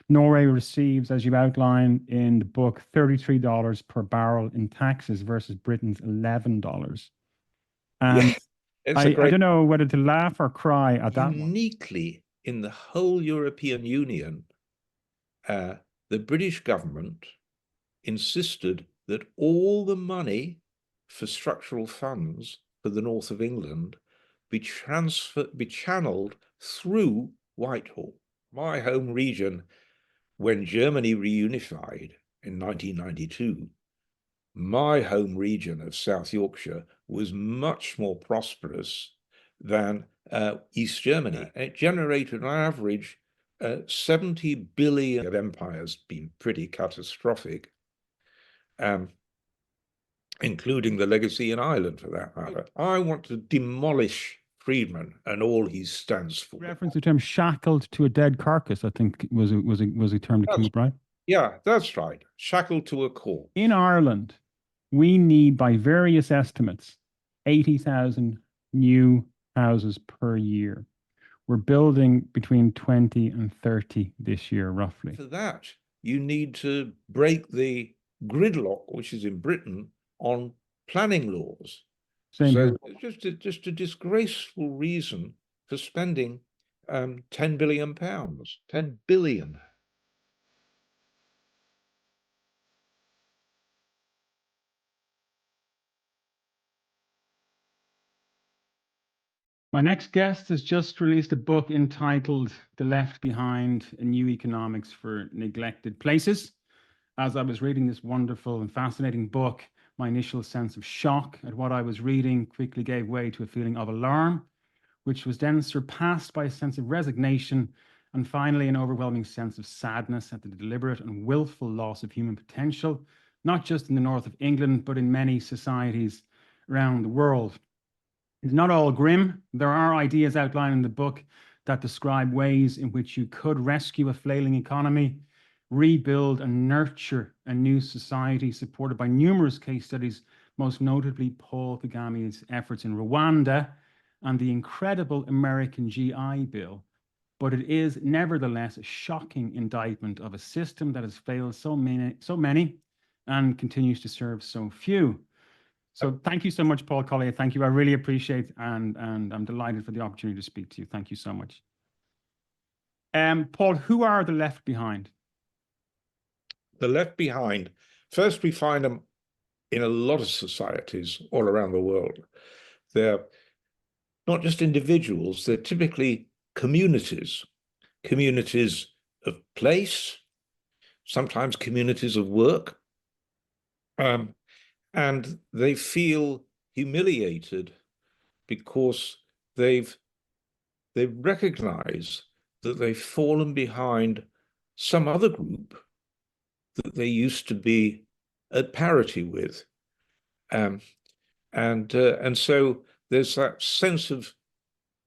Norway receives, as you outline in the book, $33 per barrel in taxes versus Britain's $11. Yeah, And it's a I great, don't know whether to laugh or cry at that one. uniquely in the whole European Union, the British government insisted that all the money for structural funds for the north of England be channeled through Whitehall, my home region. When Germany reunified in 1992, my home region of South Yorkshire was much more prosperous than East Germany. It generated on average 70 billion. Of empire's been pretty catastrophic, including the legacy in Ireland for that matter. I want to demolish Friedman and all he stands for. Reference the term shackled to a dead carcass, I think was a term that came up, right? Yeah, that's right. Shackled to a core. In Ireland, we need, by various estimates, 80,000 new houses per year. We're building between 20 and 30 this year, roughly. For that, you need to break the gridlock, which is in Britain, on planning laws. Same so here. just a disgraceful reason for spending £10 billion. 10 billion. My next guest has just released a book entitled The Left Behind, A New Economics for Neglected Places. As I was reading this wonderful and fascinating book, my initial sense of shock at what I was reading quickly gave way to a feeling of alarm, which was then surpassed by a sense of resignation and finally an overwhelming sense of sadness at the deliberate and willful loss of human potential, not just in the north of England, but in many societies around the world. It's not all grim. There are ideas outlined in the book that describe ways in which you could rescue a flailing economy, rebuild and nurture a new society supported by numerous case studies, most notably Paul Kagami's efforts in Rwanda and the incredible American GI Bill. But it is nevertheless a shocking indictment of a system that has failed so many and continues to serve so few. So thank you so much, Paul Collier. Thank you. I really appreciate and I'm delighted for the opportunity to speak to you. Thank you so much. Paul, who are the left behind? The left behind, first we find them in a lot of societies all around the world. They're not just individuals, they're typically communities of place, sometimes communities of work. And they feel humiliated because they've recognized that they've fallen behind some other group that they used to be at parity with. And so there's that sense of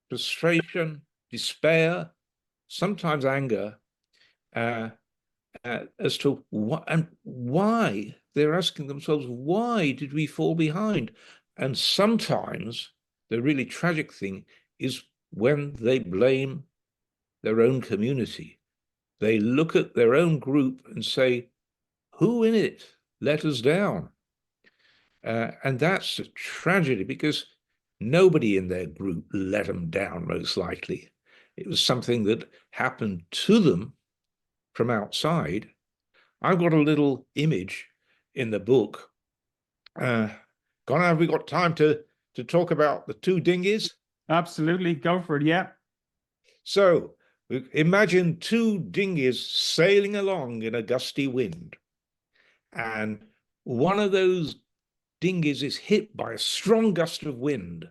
frustration, despair, sometimes anger, as to what and why. They're asking themselves, why did we fall behind? And sometimes the really tragic thing is when they blame their own community. They look at their own group and say, who in it let us down? And that's a tragedy because nobody in their group let them down, most likely. It was something that happened to them from outside. I've got a little image in the book. Conor, have we got time to talk about the two dinghies? Absolutely. Go for it. Yeah. So imagine two dinghies sailing along in a gusty wind. And one of those dinghies is hit by a strong gust of wind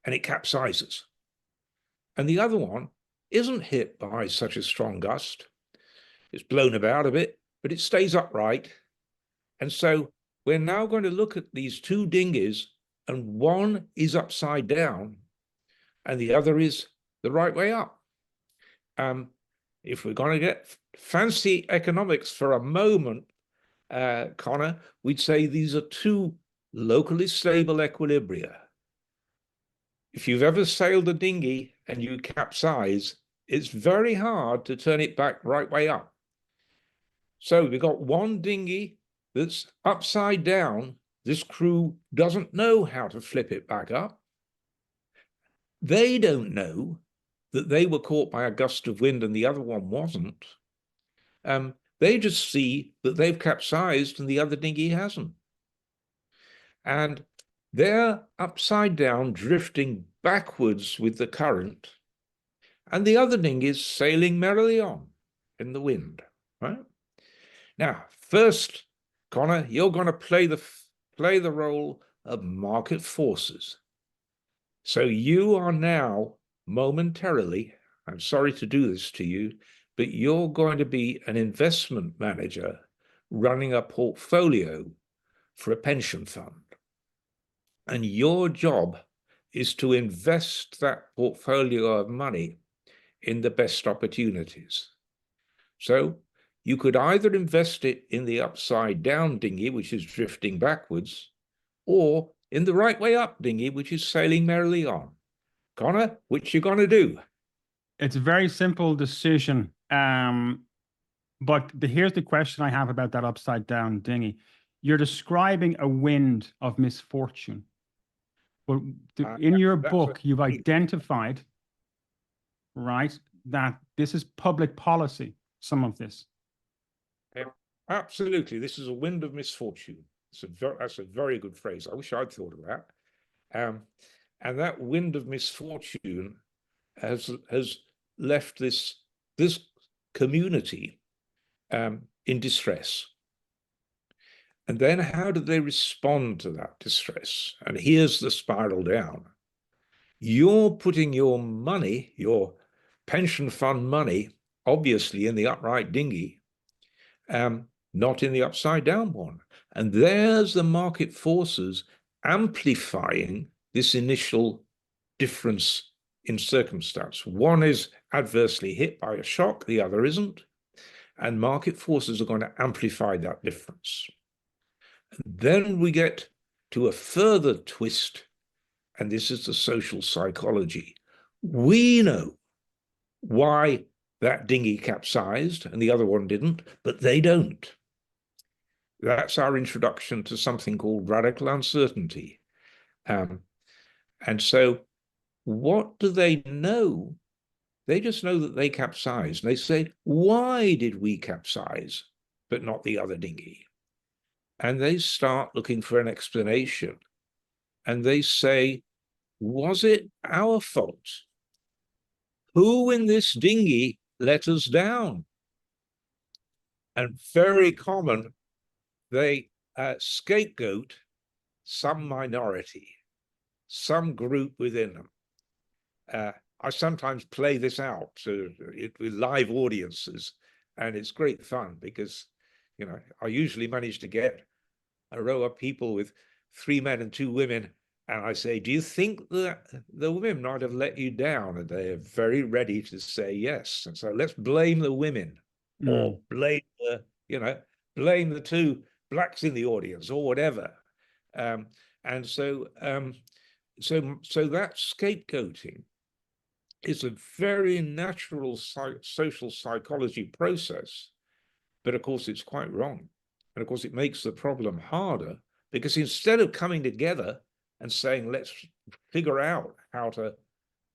and it capsizes. And the other one isn't hit by such a strong gust. It's blown about a bit, but it stays upright. And so we're now going to look at these two dinghies, and one is upside down and the other is the right way up. If we're going to get fancy economics for a moment, Conor, we'd say these are two locally stable equilibria. If you've ever sailed a dinghy and you capsize, it's very hard to turn it back right way up. So we've got one dinghy that's upside down. This crew doesn't know how to flip it back up. They don't know that they were caught by a gust of wind and the other one wasn't. They just see that they've capsized and the other dinghy hasn't. And they're upside down, drifting backwards with the current, and the other dinghy is sailing merrily on in the wind, right? Now, first, Conor, you're going to play the role of market forces. So you are now momentarily, I'm sorry to do this to you, but you're going to be an investment manager running a portfolio for a pension fund. And your job is to invest that portfolio of money in the best opportunities. So you could either invest it in the upside down dinghy, which is drifting backwards, or in the right way up dinghy, which is sailing merrily on. Conor, which you going to do? It's a very simple decision. But here's the question I have about that upside down dinghy. You're describing a wind of misfortune. But in your book, you've identified, right, that this is public policy, some of this. Absolutely. This is a wind of misfortune. That's a very good phrase. I wish I'd thought of that. And that wind of misfortune has left this community in distress. And then how do they respond to that distress? And here's the spiral down. You're putting your money, your pension fund money, obviously in the upright dinghy, not in the upside down one. And there's the market forces amplifying this initial difference in circumstance. One is adversely hit by a shock, the other isn't. And market forces are going to amplify that difference. And then we get to a further twist, and this is the social psychology. We know why that dinghy capsized and the other one didn't, but they don't. That's our introduction to something called radical uncertainty. And so what do they know? They just know that they capsized. And they say, why did we capsize, but not the other dinghy? And they start looking for an explanation. And they say, was it our fault? Who in this dinghy let us down? And very common, they scapegoat some minority, some group within them. I sometimes play this out with live audiences, and it's great fun because, I usually manage to get a row of people with 3 men and 2 women, and I say, do you think that the women might have let you down? And they're very ready to say yes. And so let's blame the women, or blame blame the 2 blacks in the audience, or whatever. And so that scapegoating is a very natural social psychology process, but of course it's quite wrong. And of course it makes the problem harder, because instead of coming together and saying, let's figure out how to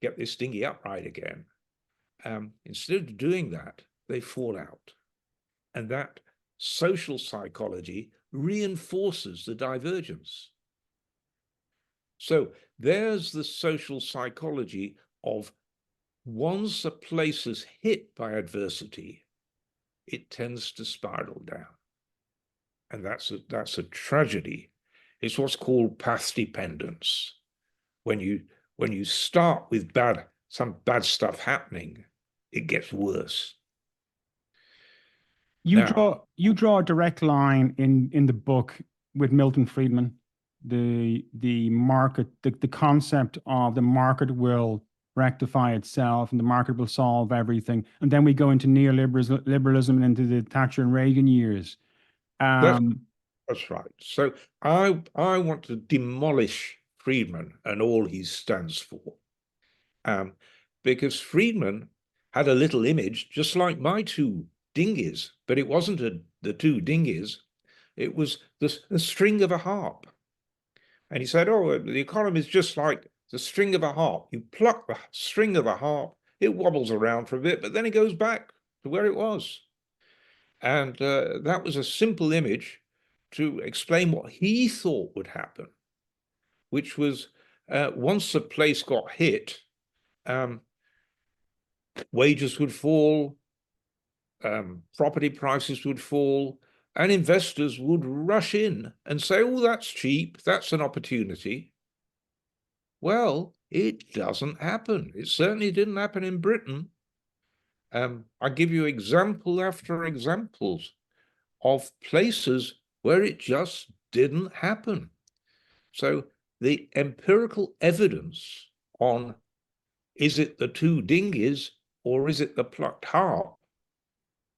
get this dinghy upright again, instead of doing that, they fall out. And that social psychology reinforces the divergence. So there's the social psychology of, once a place is hit by adversity, it tends to spiral down. And that's a tragedy. It's what's called path dependence. When you start with some bad stuff happening, it gets worse. You draw a direct line in the book with Milton Friedman, the market, the concept of the market will rectify itself and the market will solve everything. And then we go into neoliberalism and into the Thatcher and Reagan years. That's right. So I want to demolish Friedman and all he stands for, because Friedman had a little image, just like my 2 dinghies, but it wasn't the two dinghies. It was the string of a harp. And he said, oh, the economy is just like the string of a harp. You pluck the string of a harp, it wobbles around for a bit, but then it goes back to where it was. And that was a simple image to explain what he thought would happen, which was once the place got hit, wages would fall, property prices would fall, and investors would rush in and say, oh, that's cheap, that's an opportunity. Well, it doesn't happen. It certainly didn't happen in Britain. I give you example after examples of places where it just didn't happen. So the empirical evidence on is it the two dinghies or is it the plucked harp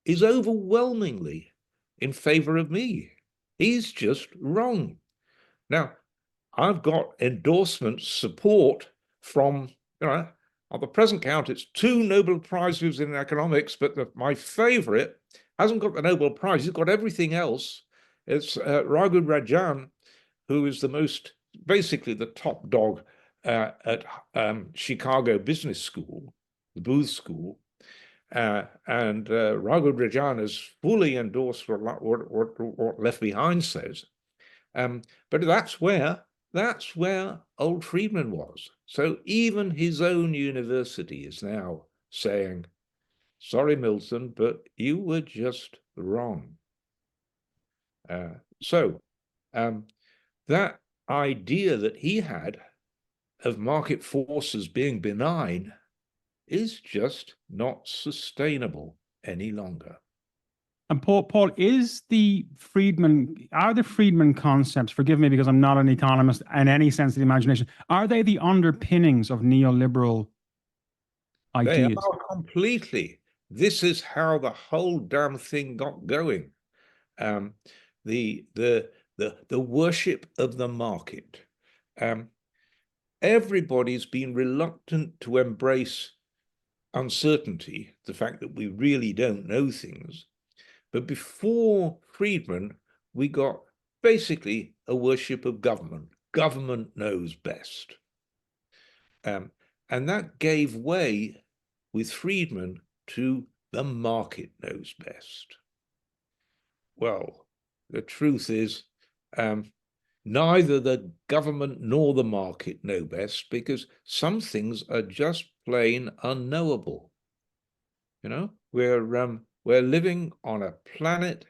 is overwhelmingly in favor of me. He's just wrong. Now, I've got endorsement support from, on the present count, it's 2 Nobel Prizes in economics, but my favorite hasn't got the Nobel Prize, he's got everything else. It's Raghu Rajan, who is basically the top dog at Chicago Business School, the Booth School. And Raghu Rajan has fully endorsed what Left Behind says. But that's where old Friedman was. So even his own university is now saying, sorry, Milton, but you were just wrong. So that idea that he had of market forces being benign is just not sustainable any longer. And Paul, are the Friedman concepts, forgive me because I'm not an economist in any sense of the imagination, are they the underpinnings of neoliberal ideas? They are completely. This is how the whole damn thing got going. The worship of the market. Everybody's been reluctant to embrace uncertainty, the fact that we really don't know things. But before Friedman, we got basically a worship of government. Government knows best. And that gave way with Friedman to the market knows best. Well, the truth is, neither the government nor the market know best, because some things are just plain unknowable. We're living on a planet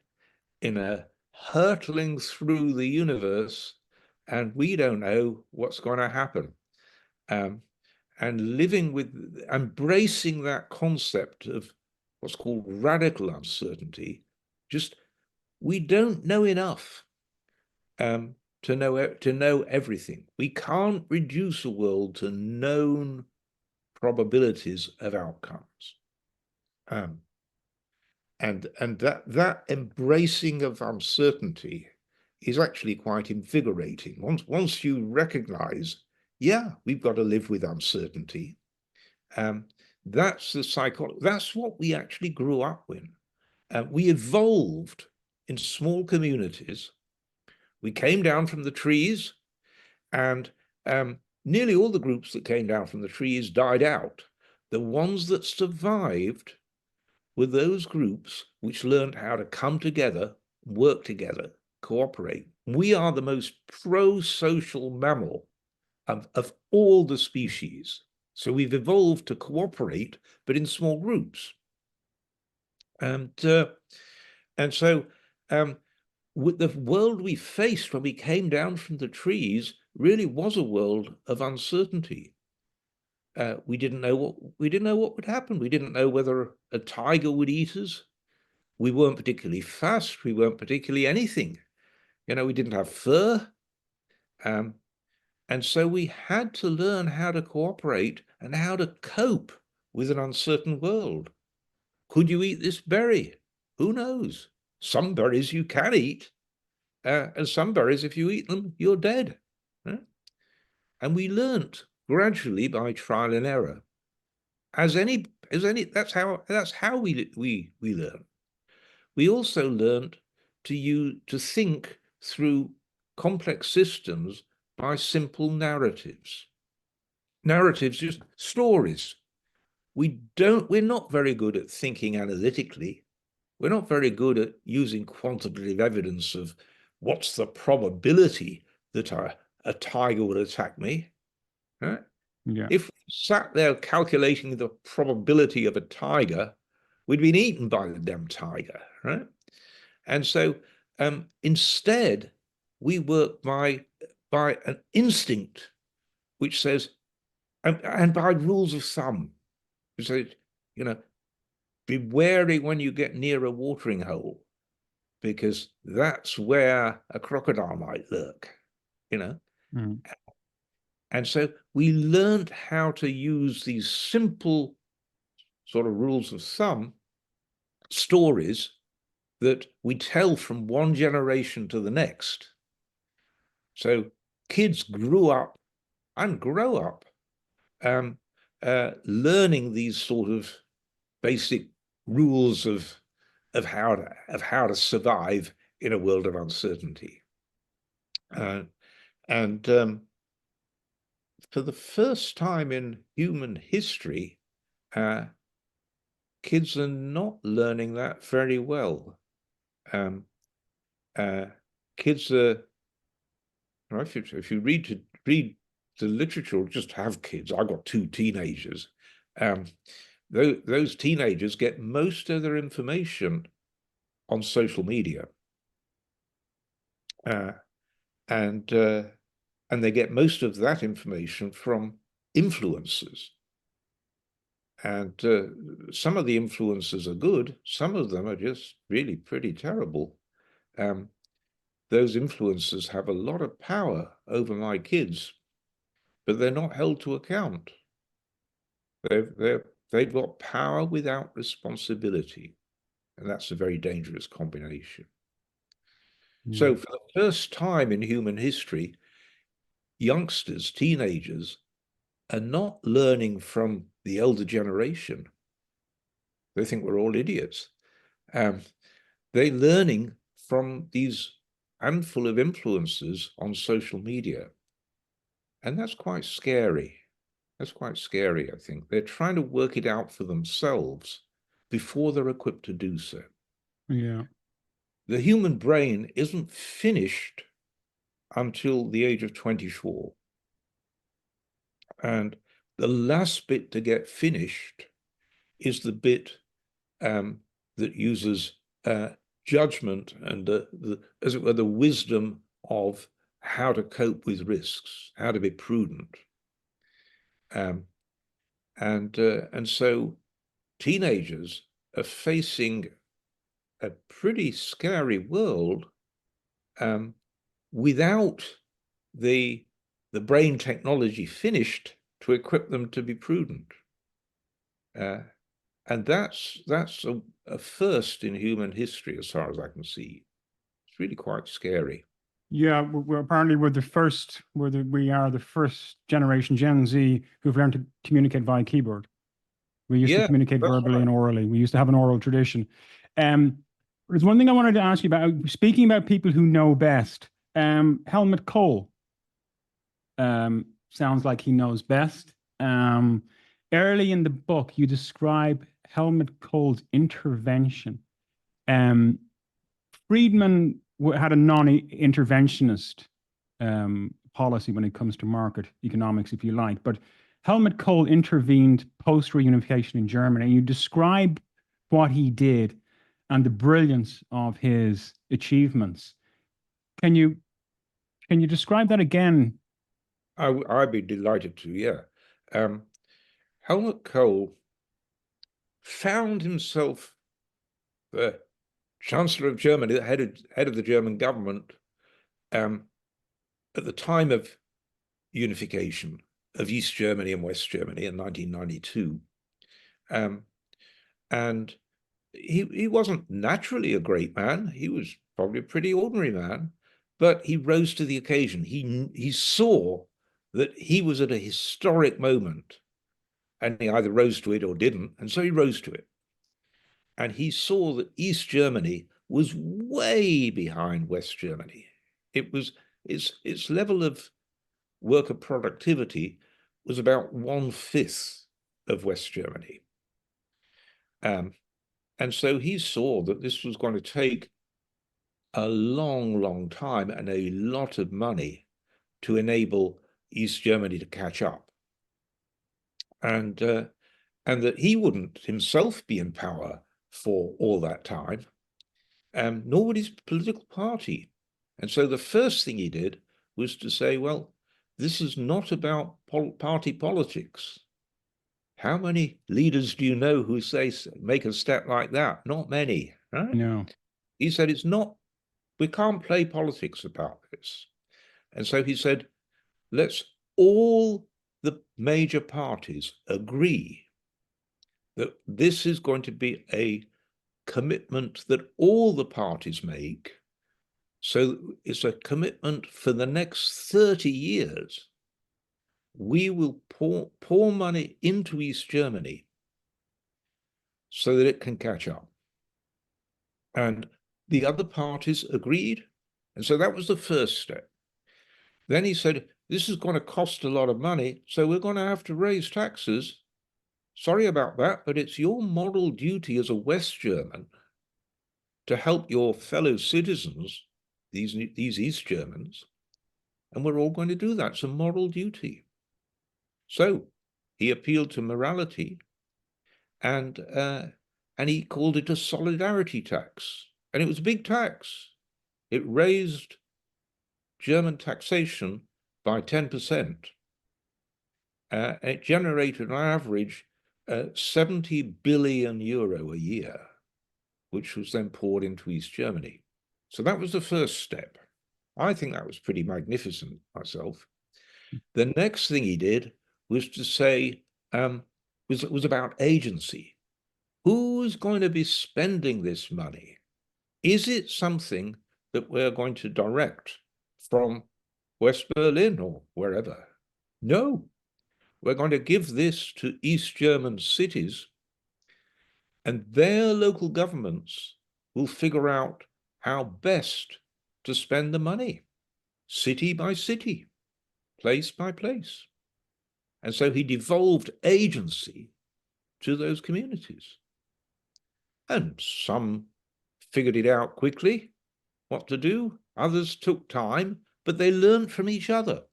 in a hurtling through the universe, and we don't know what's going to happen. And living with, embracing that concept of what's called radical uncertainty, just we don't know enough to know everything. We can't reduce a world to known probabilities of outcomes. And that embracing of uncertainty is actually quite invigorating. Once you recognize, yeah, we've got to live with uncertainty. That's the psychology. That's what we actually grew up with. We evolved in small communities. We came down from the trees, and nearly all the groups that came down from the trees died out. The ones that survived were those groups which learned how to come together, work together, cooperate. We are the most pro-social mammal of all the species. So we've evolved to cooperate, but in small groups. And so with the world we faced when we came down from the trees really was a world of uncertainty. We didn't know what would happen. We didn't know whether a tiger would eat us. We weren't particularly fast. We weren't particularly anything. We didn't have fur. And so we had to learn how to cooperate and how to cope with an uncertain world. Could you eat this berry? Who knows? Some berries you can eat, and some berries, if you eat them, you're dead. And we learnt gradually by trial and error. That's how we learn. we also learned to think through complex systems by simple narratives. Narratives, just stories. We're not very good at thinking analytically. We're not very good at using quantitative evidence of what's the probability that a tiger will attack me. Right? Yeah. If we sat there calculating the probability of a tiger, we'd been eaten by the damn tiger, right? And so instead, we work by an instinct which says, and by rules of thumb, which says, be wary when you get near a watering hole, because that's where a crocodile might lurk, Mm. And so we learned how to use these simple sort of rules of thumb, stories that we tell from one generation to the next. So kids grew up and grow up learning these sort of basic rules of how to survive in a world of uncertainty. And for the first time in human history, kids are not learning that very well. Kids are, if you read the literature, or just have kids. I've got 2 teenagers. Those teenagers get most of their information on social media, and they get most of that information from influencers. And some of the influencers are good. Some of them are just really pretty terrible. Those influencers have a lot of power over my kids, but they're not held to account. They've got power without responsibility, and that's a very dangerous combination. So for the first time in human history, youngsters, teenagers, are not learning from the elder generation. They think we're all idiots. They're learning from these handful of influencers on social media. And that's quite scary. That's quite scary, I think. They're trying to work it out for themselves before they're equipped to do so. Yeah. The human brain isn't finished until the age of 24. And the last bit to get finished is the bit that uses judgment and as it were, the wisdom of how to cope with risks, how to be prudent. And so teenagers are facing a pretty scary world without the brain technology finished to equip them to be prudent. And that's a first in human history, as far as I can see. It's really quite scary. Yeah, apparently we are the first generation, Gen Z, who've learned to communicate via keyboard. We used to communicate verbally and orally. We used to have an oral tradition. There's one thing I wanted to ask you about. Speaking about people who know best, Helmut Kohl sounds like he knows best. Early in the book, you describe Helmut Kohl's intervention. Friedman had a non-interventionist policy when it comes to market economics, if you like. But Helmut Kohl intervened post-reunification in Germany. You describe what he did and the brilliance of his achievements. Can you describe that again? I'd be delighted to, yeah. Helmut Kohl found himself the Chancellor of Germany, the head of the German government, at the time of unification of East Germany and West Germany in 1992. And he wasn't naturally a great man. He was probably a pretty ordinary man, but he rose to the occasion. He saw that he was at a historic moment, and he either rose to it or didn't, and so he rose to it. And he saw that East Germany was way behind West Germany. It was its level of worker productivity was about 1/5 of West Germany. And so he saw that this was going to take a long, long time and a lot of money to enable East Germany to catch up. And that he wouldn't himself be in power for all that time, nor would his political party. And so the first thing he did was to say, well, this is not about party politics. How many leaders do you know who make a step like that? Not many, right? No. He said, it's not, we can't play politics about this. And so he said, let's all the major parties agree that this is going to be a commitment that all the parties make. So it's a commitment for the next 30 years. We will pour money into East Germany so that it can catch up. And the other parties agreed. And so that was the first step. Then he said, this is going to cost a lot of money, so we're going to have to raise taxes. Sorry about that, but it's your moral duty as a West German to help your fellow citizens, these East Germans, and we're all going to do that. It's a moral duty. So he appealed to morality, and he called it a solidarity tax. And it was a big tax. It raised German taxation by 10%. It generated on average 70 billion euro a year, which was then poured into East Germany. So that was the first step. I think that was pretty magnificent myself. The next thing he did was to say, was about agency. Who's going to be spending this money? Is it something that we're going to direct from West Berlin or wherever? No, we're going to give this to East German cities, and their local governments will figure out how best to spend the money, city by city, place by place. And so he devolved agency to those communities. And some figured it out quickly, what to do. Others took time, but they learned from each other.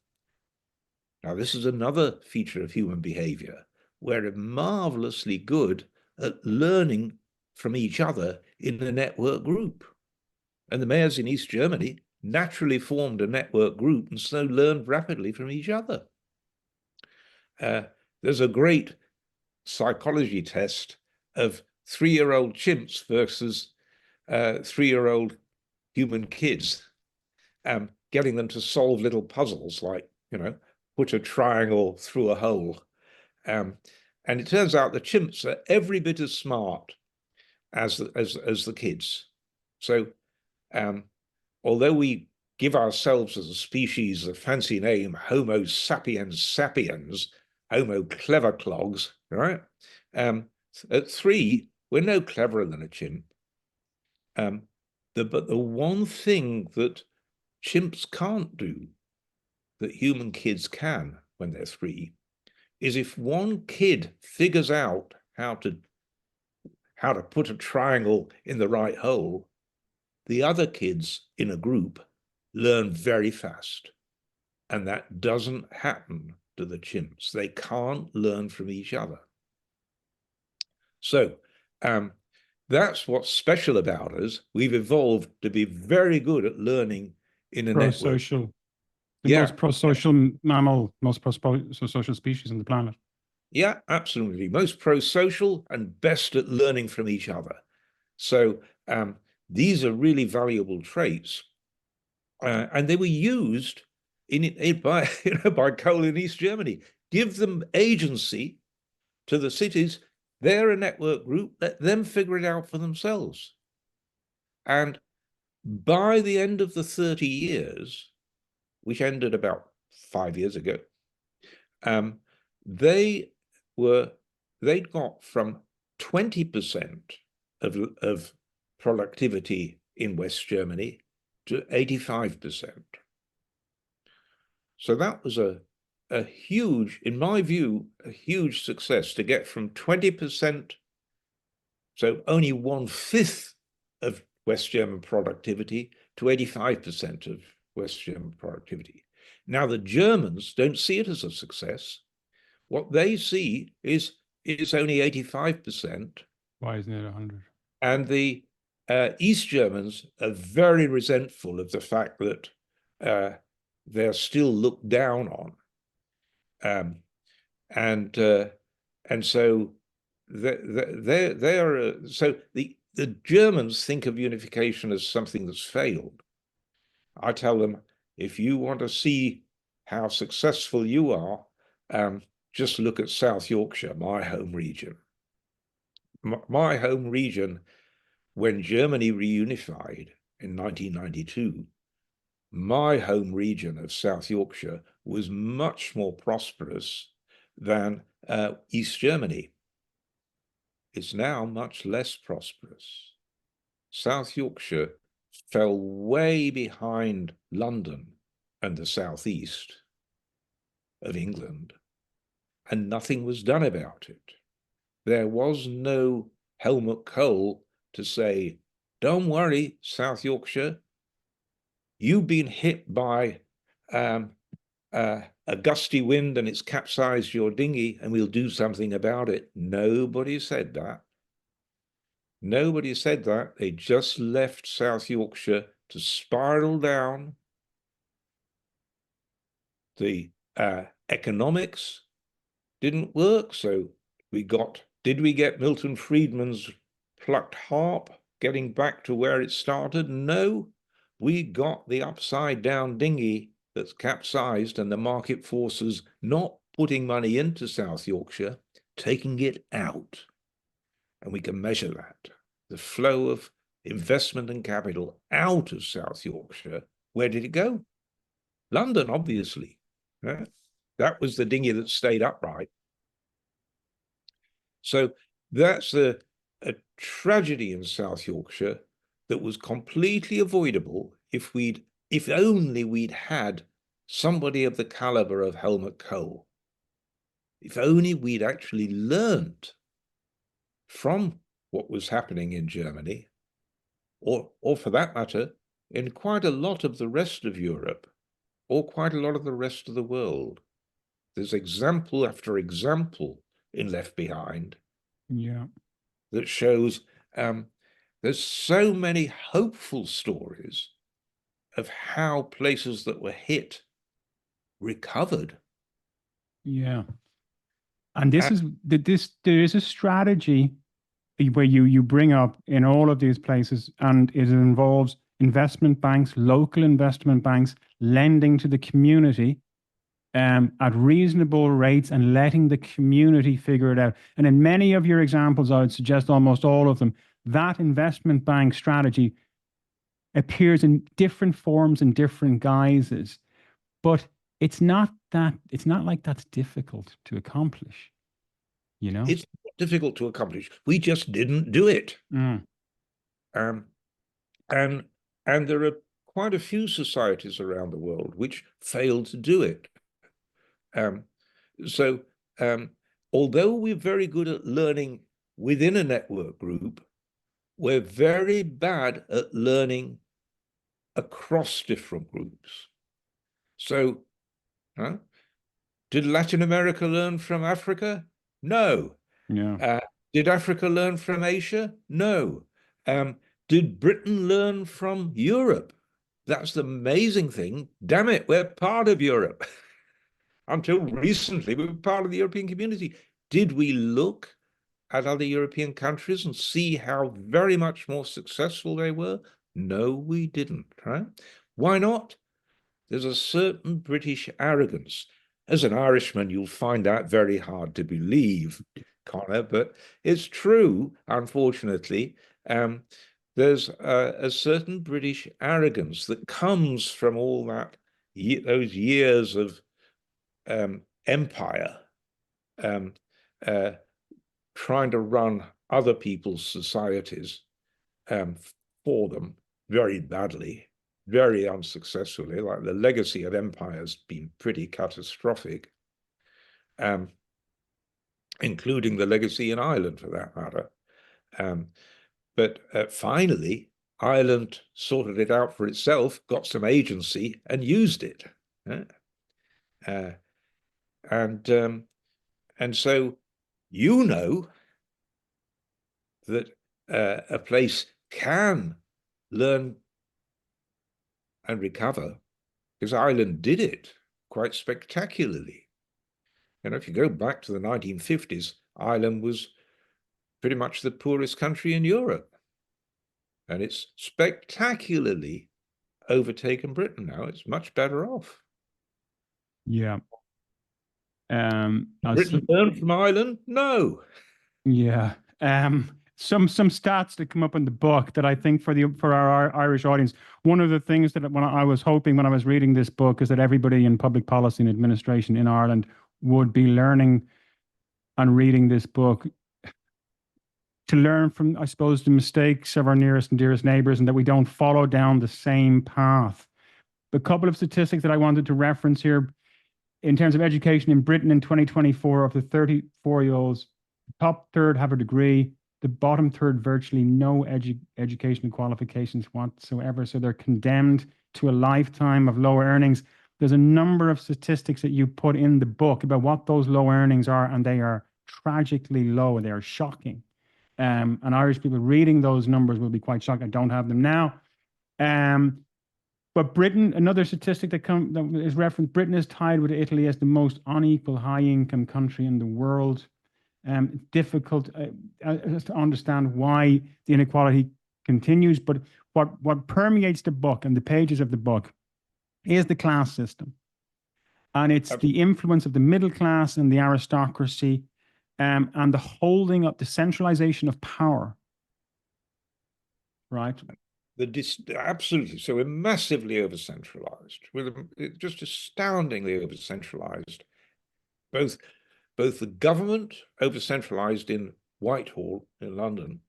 Now, this is another feature of human behavior. We're marvelously good at learning from each other in a network group. And the mayors in East Germany naturally formed a network group and so learned rapidly from each other. There's a great psychology test of 3-year-old chimps versus 3-year-old human kids, getting them to solve little puzzles like, put a triangle through a hole. And it turns out the chimps are every bit as smart as the kids. So although we give ourselves as a species a fancy name, Homo sapiens sapiens, Homo clever clogs, right? At 3, we're no cleverer than a chimp. But the one thing that chimps can't do that human kids can when they're 3 is if one kid figures out how to put a triangle in the right hole, the other kids in a group learn very fast. And that doesn't happen to the chimps. They can't learn from each other. So that's what's special about us. We've evolved to be very good at learning in a network. Pro-social. The most pro-social mammal, most pro-social species on the planet. Yeah, absolutely. Most pro-social and best at learning from each other. So these are really valuable traits. And they were used by Kohl in East Germany. Give them agency to the cities. They're a network group. Let them figure it out for themselves. And by the end of the 30 years, which ended about 5 years ago, they'd got from 20% of productivity in West Germany to 85%. So that was a huge, in my view, a huge success to get from 20%, so only 1/5 of West German productivity, to 85% of West German productivity. Now, the Germans don't see it as a success. What they see is only 85%. Why isn't it 100? And the East Germans are very resentful of the fact that they're still looked down on. And so they are so the Germans think of unification as something that's failed. I tell them, if you want to see how successful you are, just look at South Yorkshire, my home region. My home region, when Germany reunified in 1992, my home region of South Yorkshire was much more prosperous than East Germany. It's now much less prosperous. South Yorkshire fell way behind London and the southeast of England, and nothing was done about it. There was no Helmut Kohl to say, don't worry, South Yorkshire, you've been hit by a gusty wind and it's capsized your dinghy and we'll do something about it. Nobody said that. Nobody said that. They just left South Yorkshire to spiral down. The economics didn't work, so did we get Milton Friedman's plucked harp getting back to where it started? No, we got the upside down dinghy that's capsized and the market forces not putting money into South Yorkshire, taking it out. And we can measure that. The flow of investment and capital out of South Yorkshire, where did it go? London, obviously. Yeah? That was the dinghy that stayed upright. So that's a tragedy in South Yorkshire that was completely avoidable if only we'd had somebody of the caliber of Helmut Kohl. If only we'd actually learned from what was happening in Germany, or for that matter, in quite a lot of the rest of Europe, or quite a lot of the rest of the world. There's example after example in Left Behind. Yeah. That shows there's so many hopeful stories of how places that were hit recovered. Yeah. And there is a strategy where you bring up in all of these places, and it involves investment banks, local investment banks, lending to the community at reasonable rates and letting the community figure it out. And in many of your examples, I would suggest almost all of them, that investment bank strategy appears in different forms and different guises, but it's not like that's difficult to accomplish, you know? It's difficult to accomplish. We just didn't do it. Mm. And there are quite a few societies around the world which failed to do it. Although we're very good at learning within a network group, we're very bad at learning across different groups. So, did Latin America learn from Africa? No. Yeah. Did Africa learn from Asia? No. Did Britain learn from Europe? That's the amazing thing. Damn it, we're part of Europe. Until recently, we were part of the European community. Did we look at other European countries and see how very much more successful they were? No, we didn't, right? Why not? There's a certain British arrogance. As an Irishman, you'll find that very hard to believe, Conor, but it's true, unfortunately. There's a certain British arrogance that comes from all that, those years of empire, trying to run other people's societies for them, very badly, very unsuccessfully. Like the legacy of empire has been pretty catastrophic, including the legacy in Ireland, for that matter. But finally, Ireland sorted it out for itself, got some agency, and used it. And so you know that a place can learn and recover, because Ireland did it quite spectacularly. And if you go back to the 1950s, Ireland was pretty much the poorest country in Europe. And it's spectacularly overtaken Britain now. It's much better off. Yeah. Britain learned from Ireland? No. Yeah. Some stats that come up in the book that I think for our Irish audience, one of the things that when I was hoping when I was reading this book is that everybody in public policy and administration in Ireland would be learning and reading this book to learn from, I suppose, the mistakes of our nearest and dearest neighbors, and that we don't follow down the same path. A couple of statistics that I wanted to reference here in terms of education in Britain in 2024, of the 34-year-olds, top third have a degree, the bottom third virtually no educational qualifications whatsoever. So they're condemned to a lifetime of lower earnings. There's a number of statistics that you put in the book about what those low earnings are, and they are tragically low. They are shocking. And Irish people reading those numbers will be quite shocked. I don't have them now. But Britain, another statistic that is referenced, Britain is tied with Italy as the most unequal high-income country in the world. Difficult to understand why the inequality continues, but what permeates the book and the pages of the book is the class system. And it's the influence of the middle class and the aristocracy, and the holding up, the centralization of power. Right? Absolutely. So we're massively over-centralized. We're just astoundingly over-centralized. Both the government over-centralized in Whitehall in London,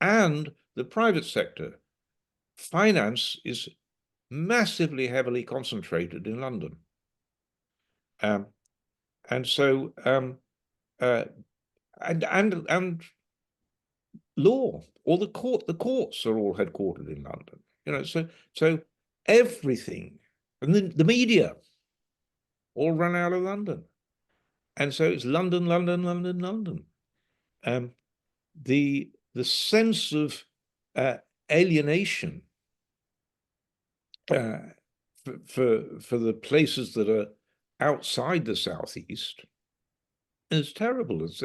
and the private sector. Finance is massively heavily concentrated in London. And so and law, or the courts are all headquartered in London. You know, so everything, and the media all run out of London. And so it's London, London, London, London. The sense of alienation for the places that are outside the southeast is terrible. It's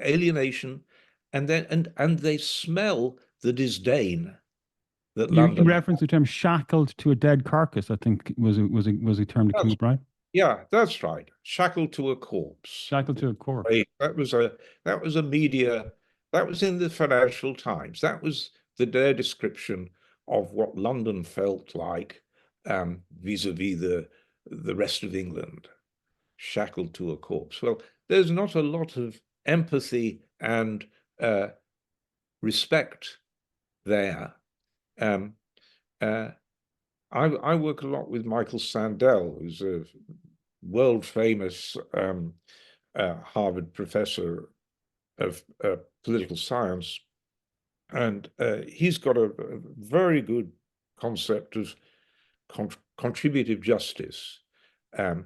alienation, and they smell the disdain that London. You referenced the term "shackled to a dead carcass." I think was a term that came up, right? Yeah, that's right. Shackled to a corpse. Shackled to a corpse. Right. That was a media. That was in the Financial Times. That was their description of what London felt like vis-a-vis the rest of England. Shackled to a corpse. Well, there's not a lot of empathy and respect there. I work a lot with Michael Sandel, who's a world-famous Harvard professor of political science, and he's got a very good concept of contributive justice, and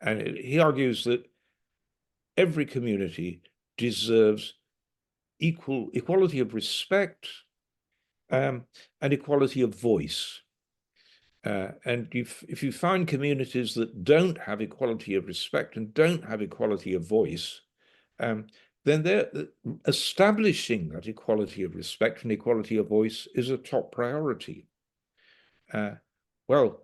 he argues that every community deserves equality of respect and equality of voice. And if you find communities that don't have equality of respect and don't have equality of voice, then they're establishing that equality of respect and equality of voice is a top priority. Well,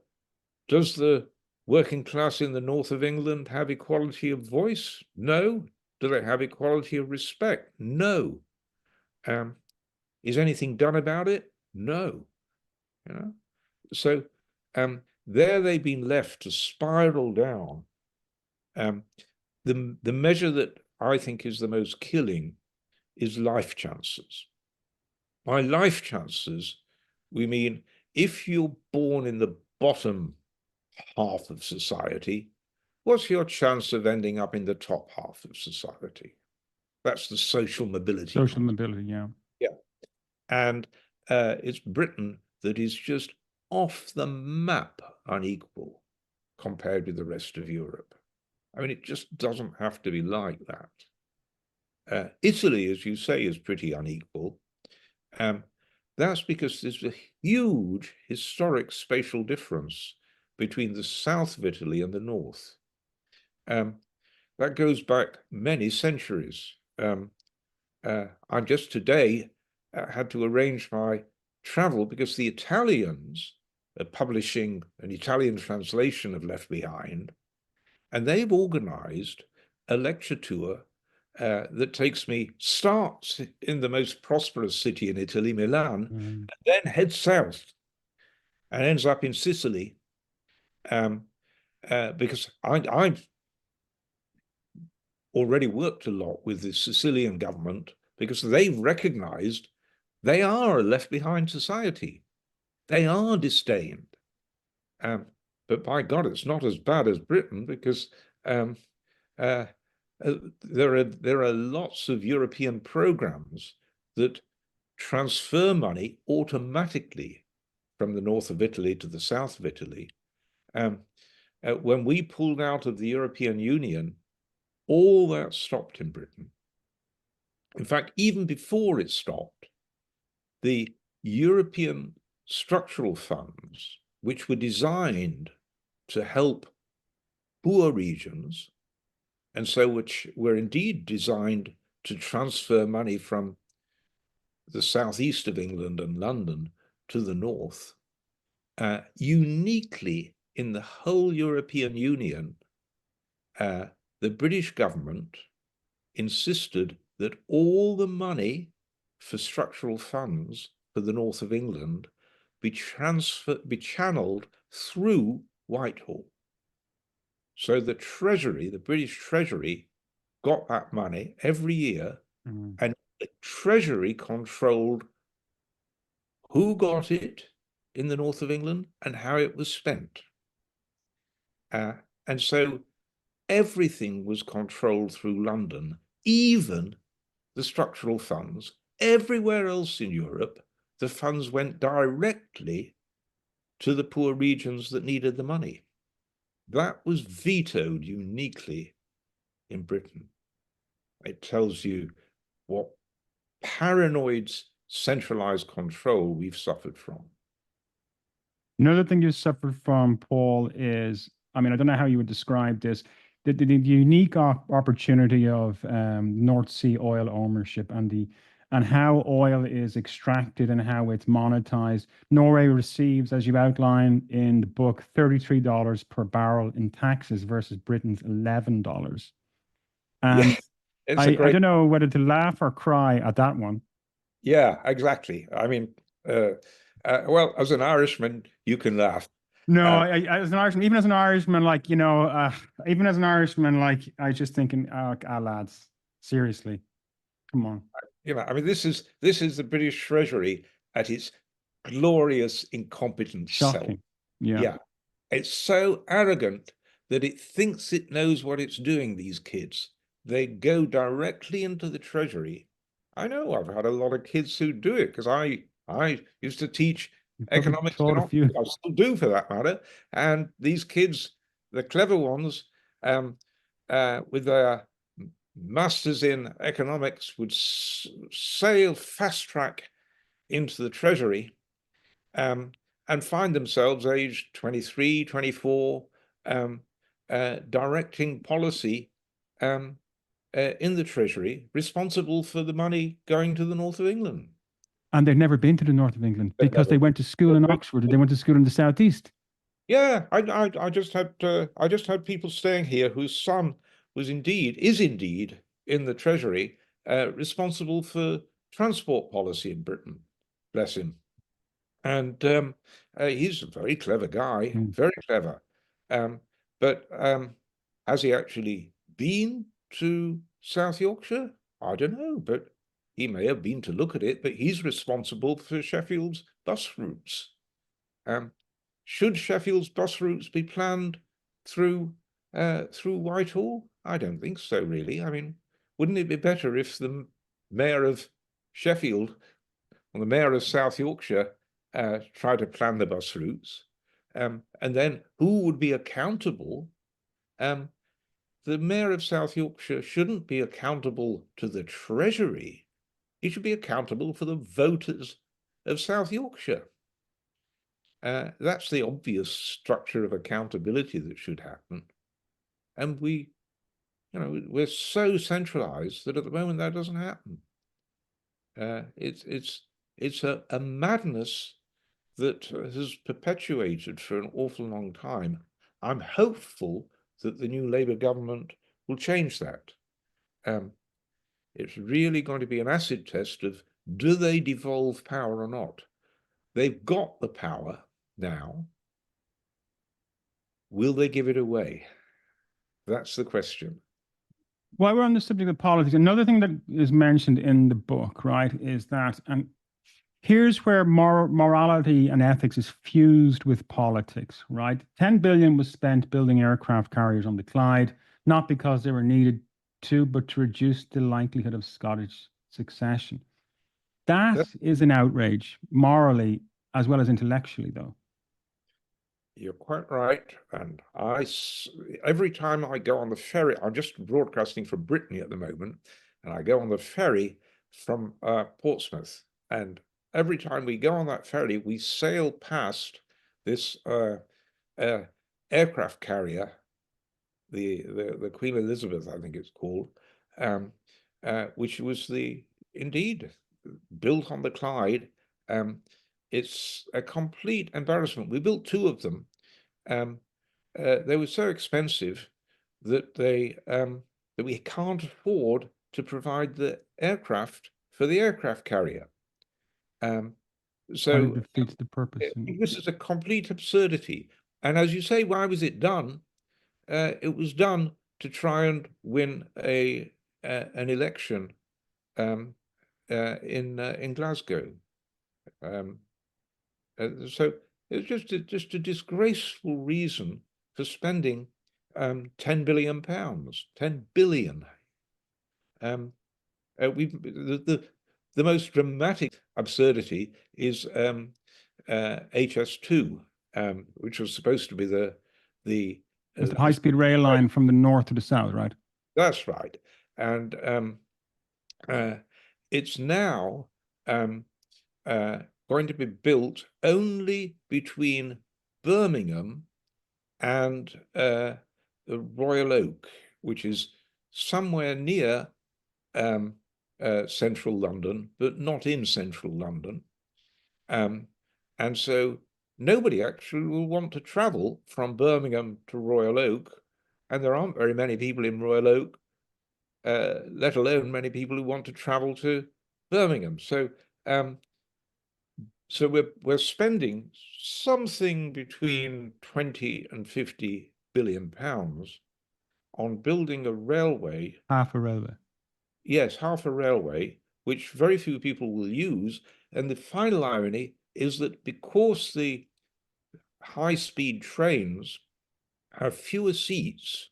does the working class in the north of England have equality of voice? No. Do they have equality of respect? No. Is anything done about it? No. You know? So there they've been left to spiral down. The measure that I think is the most killing is life chances. My life chances we mean if you're born in the bottom half of society, what's your chance of ending up in the top half of society? That's the social mobility. Social mobility, yeah. Yeah. And it's Britain that is just off the map unequal compared with the rest of Europe. I mean, it just doesn't have to be like that. Italy, as you say, is pretty unequal. That's because there's a huge historic spatial difference between the south of Italy and the north. That goes back many centuries. I just today had to arrange my travel because the Italians are publishing an Italian translation of Left Behind, and they've organized a lecture tour that starts in the most prosperous city in Italy, Milan, and then heads south and ends up in Sicily. Because I've already worked a lot with the Sicilian government because they've recognized they are a left behind society. They are disdained. But by God, it's not as bad as Britain because there are lots of European programs that transfer money automatically from the north of Italy to the south of Italy. When we pulled out of the European Union, all that stopped in Britain. In fact, even before it stopped, the European structural funds, which were designed to help poor regions, and so which were indeed designed to transfer money from the southeast of England and London to the north, uniquely in the whole European Union, the British government insisted that all the money for structural funds for the north of England be channeled through Whitehall. So the Treasury, the British Treasury, got that money every year, and the Treasury controlled who got it in the north of England and how it was spent. And so everything was controlled through London, even the structural funds. Everywhere else in Europe, the funds went directly to the poor regions that needed the money. That was vetoed uniquely in Britain. It tells you what paranoid centralized control we've suffered from. Another thing you suffered from, Paul, is, I mean, I don't know how you would describe this, the unique opportunity of North Sea oil ownership and how oil is extracted and how it's monetized. Norway receives, as you outline in the book, $33 per barrel in taxes versus Britain's $11. And yeah, I don't know whether to laugh or cry at that one. Yeah, exactly. I mean, well, as an Irishman, you can laugh. No, as an Irishman, even as an Irishman, like, even as an Irishman, like, I just thinking, lads, seriously, come on. I mean, this is the British Treasury at its glorious incompetent Shocking. self. Yeah. It's so arrogant that it thinks it knows what it's doing, these kids. They go directly into the Treasury. I know I've had a lot of kids who do it because I used to teach economics in Oxford. I still do, for that matter. And these kids, the clever ones, with their masters in economics, would sail fast track into the Treasury and find themselves aged 23, 24, directing policy in the Treasury, responsible for the money going to the north of England. And they've never been to the north of England because they went to school in Oxford, or they went to school in the southeast. Yeah, I just had people staying here whose son is indeed in the Treasury, responsible for transport policy in Britain. Bless him. And he's a very clever guy, very clever. But has he actually been to South Yorkshire? I don't know, but he may have been to look at it. But he's responsible for Sheffield's bus routes. Should Sheffield's bus routes be planned through Whitehall? I don't think so, really. I mean, wouldn't it be better if the mayor of Sheffield or the mayor of South Yorkshire tried to plan the bus routes? And then who would be accountable? The mayor of South Yorkshire shouldn't be accountable to the Treasury. He should be accountable for the voters of South Yorkshire. That's the obvious structure of accountability that should happen. And we're so centralized that at the moment that doesn't happen. It's a madness that has perpetuated for an awful long time. I'm hopeful that the new Labour government will change that. It's really going to be an acid test of, do they devolve power or not? They've got the power now. Will they give it away? That's the question. While we're on the subject of politics, another thing that is mentioned in the book, right, is that, and here's where morality and ethics is fused with politics, right? 10 billion was spent building aircraft carriers on the Clyde, not because they were needed to, but to reduce the likelihood of Scottish succession. That is an outrage, morally as well as intellectually, though. You're quite right. And every time I go on the ferry, I'm just broadcasting from Brittany at the moment, and I go on the ferry from Portsmouth. And every time we go on that ferry, we sail past this aircraft carrier, the Queen Elizabeth, I think it's called, which was indeed built on the Clyde. It's a complete embarrassment. We built two of them. They were so expensive that that we can't afford to provide the aircraft for the aircraft carrier. So it defeats the purpose. This is a complete absurdity. And as you say, why was it done? It was done to try and win an election in Glasgow. So it's just a disgraceful reason for spending £10 billion. 10 billion. The most dramatic absurdity is HS2, which was supposed to be the high-speed rail line from the north to the south, right? That's right. And it's now going to be built only between Birmingham and the Royal Oak, which is somewhere near central London, but not in central London. And so nobody actually will want to travel from Birmingham to Royal Oak, and there aren't very many people in Royal Oak, let alone many people who want to travel to Birmingham. So we're spending something between 20 and 50 billion pounds on building a railway. Half a railway. Yes, half a railway, which very few people will use. And the final irony is that because the high-speed trains have fewer seats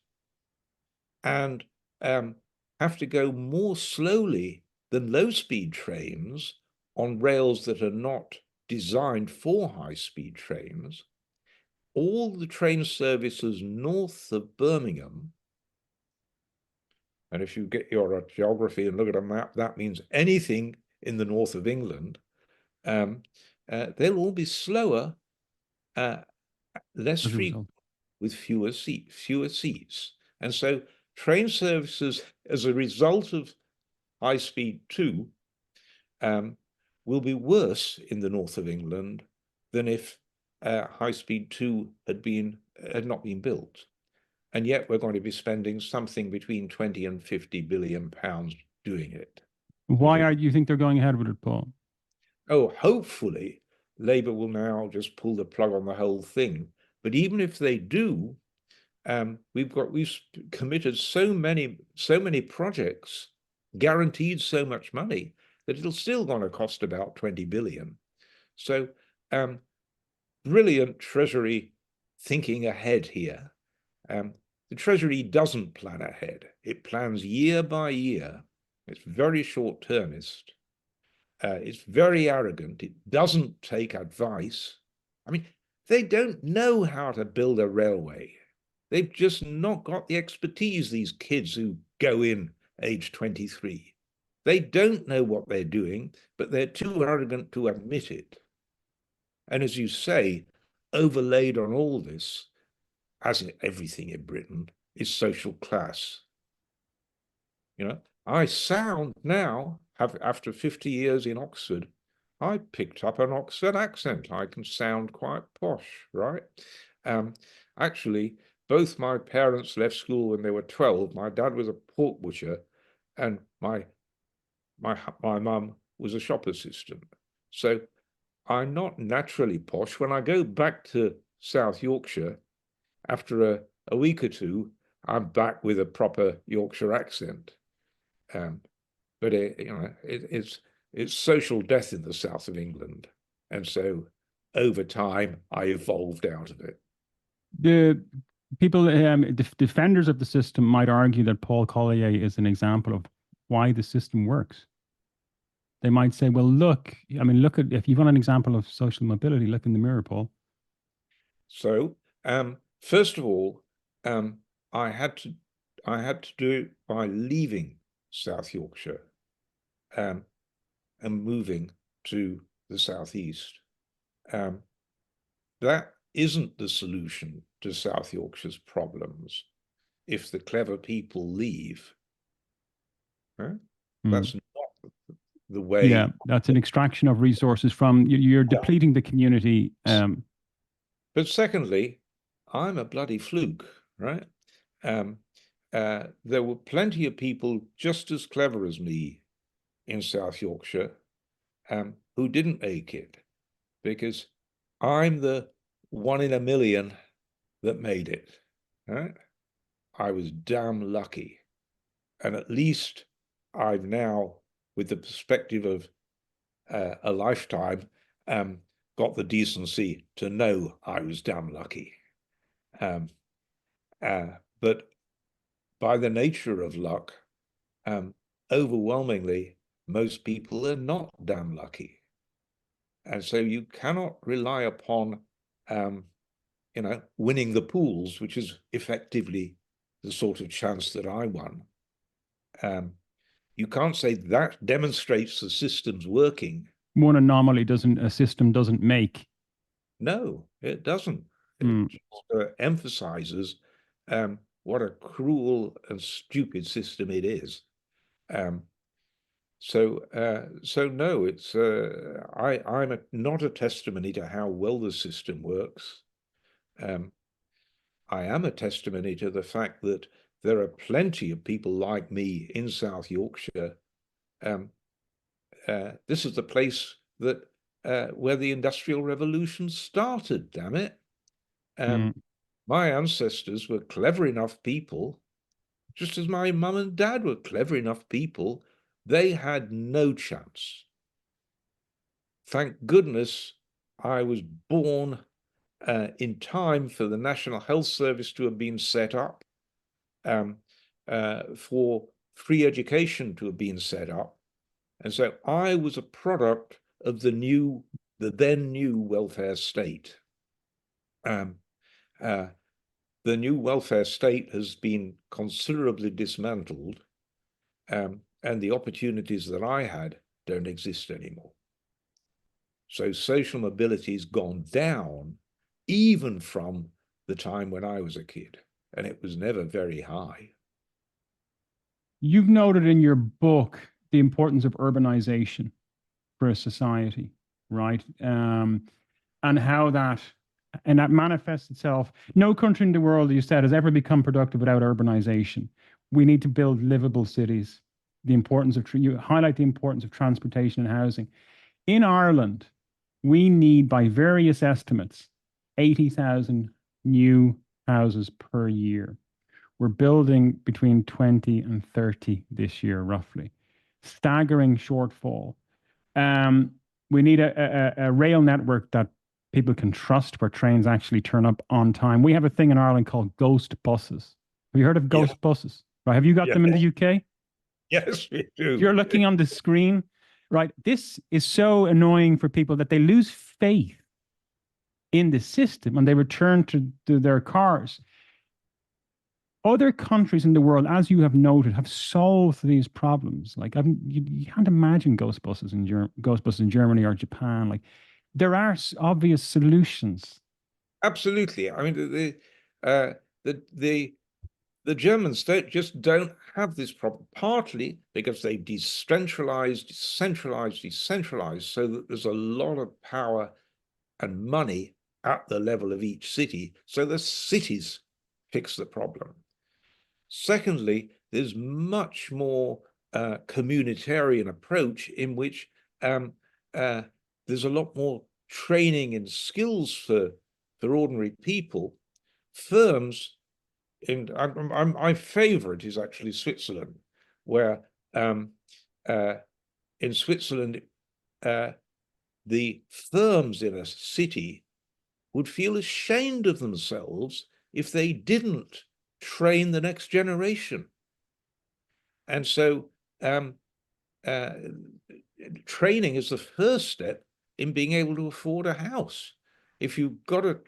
and have to go more slowly than low-speed trains on rails that are not designed for high-speed trains, all the train services north of Birmingham, and if you get your geography and look at a map, that means anything in the north of England, they'll all be slower, less frequent, with fewer seats. And so train services, as a result of high speed 2, will be worse in the north of England than if high speed 2 had not been built. And yet we're going to be spending something between 20 and 50 billion pounds doing it. Why do you think they're going ahead with it, Paul? Oh, hopefully Labour will now just pull the plug on the whole thing. But even if they do, we've committed so many projects, guaranteed so much money, that it'll still going to cost about 20 billion. So brilliant Treasury thinking ahead here. The Treasury doesn't plan ahead. It plans year by year. It's very short-termist. It's very arrogant. It doesn't take advice. I mean, they don't know how to build a railway. They've just not got the expertise, these kids who go in age 23. They don't know what they're doing, but they're too arrogant to admit it. And as you say, overlaid on all this, as in everything in Britain, is social class. You know, I sound now, after 50 years in Oxford, I picked up an Oxford accent. I can sound quite posh, right? Actually, both my parents left school when they were 12. My dad was a pork butcher, and my mum was a shop assistant. So I'm not naturally posh. When I go back to South Yorkshire, after a week or two, I'm back with a proper Yorkshire accent. But it's social death in the south of England, and so over time I evolved out of it. The people, defenders of the system, might argue that Paul Collier is an example of why the system works. They might say, "Well, look. I mean, look at if you want an example of social mobility, look in the mirror, Paul." So, first of all, I had to do it by leaving South Yorkshire and moving to the southeast. That isn't the solution to South Yorkshire's problems. If the clever people leave, that's not the way. Yeah, that's an extraction of resources from you're depleting the community. But secondly, I'm a bloody fluke, right? There were plenty of people just as clever as me in South Yorkshire who didn't make it, because I'm the 1 in a million that made it, right? I was damn lucky. And at least I've now, with the perspective of a lifetime, got the decency to know I was damn lucky. But by the nature of luck, overwhelmingly, most people are not damn lucky. And so you cannot rely upon, winning the pools, which is effectively the sort of chance that I won. You can't say that demonstrates the system's working. One anomaly a system doesn't make. No, it doesn't. It just emphasizes what a cruel and stupid system it is. So no, it's I'm not a testimony to how well the system works. I am a testimony to the fact that there are plenty of people like me in South Yorkshire. This is the place that where the Industrial Revolution started, damn it. My ancestors were clever enough people, just as my mum and dad were clever enough people. They had no chance. Thank goodness I was born in time for the National Health Service to have been set up, for free education to have been set up. And so I was a product of the then new welfare state. The new welfare state has been considerably dismantled, and the opportunities that I had don't exist anymore. So social mobility has gone down, even from the time when I was a kid, and it was never very high. You've noted in your book the importance of urbanization for a society, right? And how that manifests itself. No country in the world, you said, has ever become productive without urbanization. We need to build livable cities. The importance of you highlight the importance of transportation and housing. In Ireland, we need, by various estimates, 80,000 new houses per year. We're building between 20 and 30 this year, roughly. Staggering shortfall. We need a rail network that people can trust, where trains actually turn up on time. We have a thing in Ireland called ghost buses. Have you heard of ghost buses? Right? Have you got them in the UK? Yes, we If do. you're looking on the screen, right? This is so annoying for people that they lose faith in the system and they return to their cars. Other countries in the world, as you have noted, have solved these problems. Like you can't imagine ghost buses in Germany or Japan. Like there are obvious solutions. Absolutely. I mean, uh, the Germans don't have this problem, partly because they decentralized, so that there's a lot of power and money at the level of each city, so the cities fix the problem. Secondly, there's much more communitarian approach in which there's a lot more training and skills for ordinary people. Firms, my favorite is actually Switzerland, where in Switzerland, the firms in a city would feel ashamed of themselves if they didn't train the next generation. And so training is the first step in being able to afford a house. If you've got a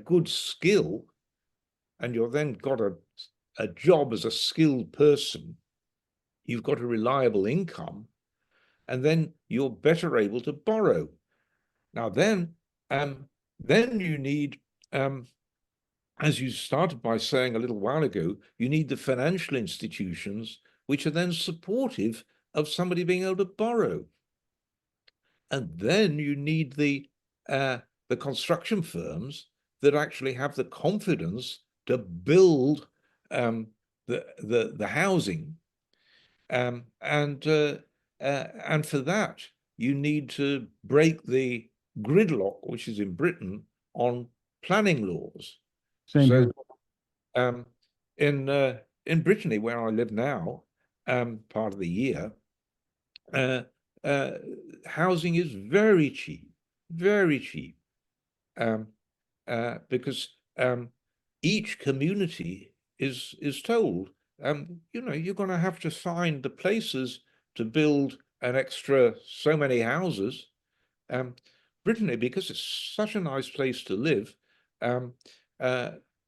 good skill and you've then got a job as a skilled person, you've got a reliable income, and then you're better able to borrow. Now then you need, as you started by saying a little while ago, you need the financial institutions which are then supportive of somebody being able to borrow. And then you need the construction firms that actually have the confidence to build the housing. And for that, you need to break the gridlock, which is in Britain, on planning laws. Same here. In Brittany, where I live now, part of the year, housing is very cheap, because each community is told, you're going to have to find the places to build an extra so many houses. Brittany, because it's such a nice place to live,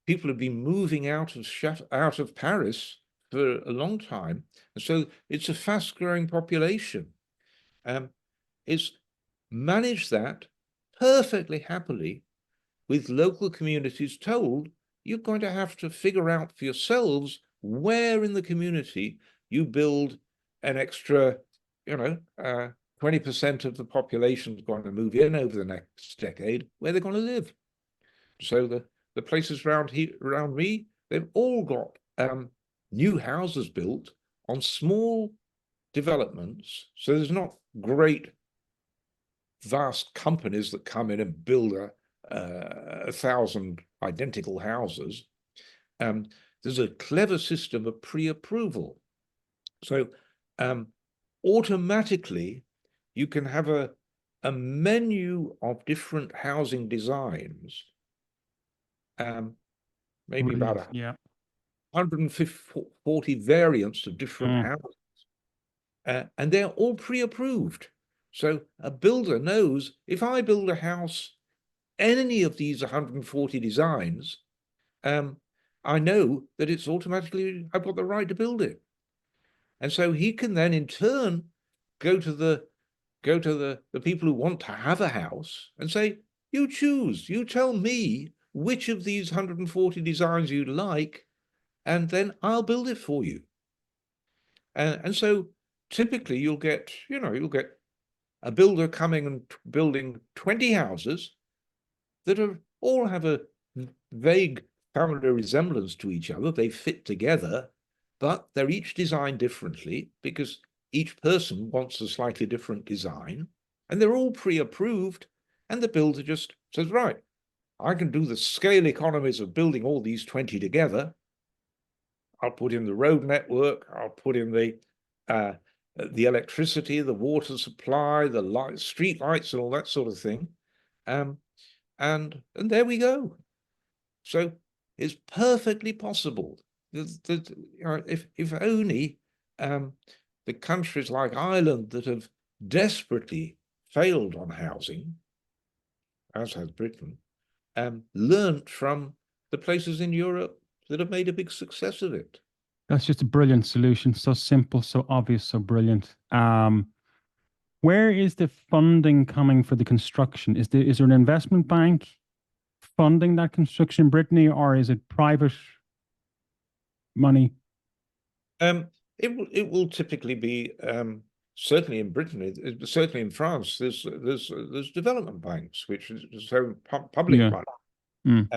people have been moving out of Paris for a long time, and so it's a fast-growing population. It's managed that perfectly happily, with local communities told, you're going to have to figure out for yourselves where in the community you build an extra, 20% of the population is going to move in over the next decade, where they're going to live. So the places around me, they've all got new houses built on small developments. So there's not great, vast companies that come in and build 1,000 identical houses. There's a clever system of pre-approval. So automatically, you can have a menu of different housing designs, maybe about 140 variants of different houses, and they're all pre-approved. So a builder knows, if I build a house, any of these 140 designs, I know that it's automatically, I've got the right to build it. And so he can then in turn go to the people who want to have a house and say, you choose, you tell me which of these 140 designs you'd like, and then I'll build it for you. And so typically you'll get a builder coming and building 20 houses that all have a vague family resemblance to each other. They fit together, but they're each designed differently because each person wants a slightly different design, and they're all pre-approved, and the builder just says, right, I can do the scale economies of building all these 20 together. I'll put in the road network, I'll put in the electricity, the water supply, the street lights, and all that sort of thing. and there we go. So it's perfectly possible. If only the countries like Ireland that have desperately failed on housing, as has Britain, learnt from the places in Europe that have made a big success of it. That's just a brilliant solution. So simple, so obvious, so brilliant. Where is the funding coming for the construction? Is there an investment bank funding that construction in Brittany, or is it private money? It will typically be certainly in Britain, certainly in France. There's development banks, which is so public Yeah. money. Mm.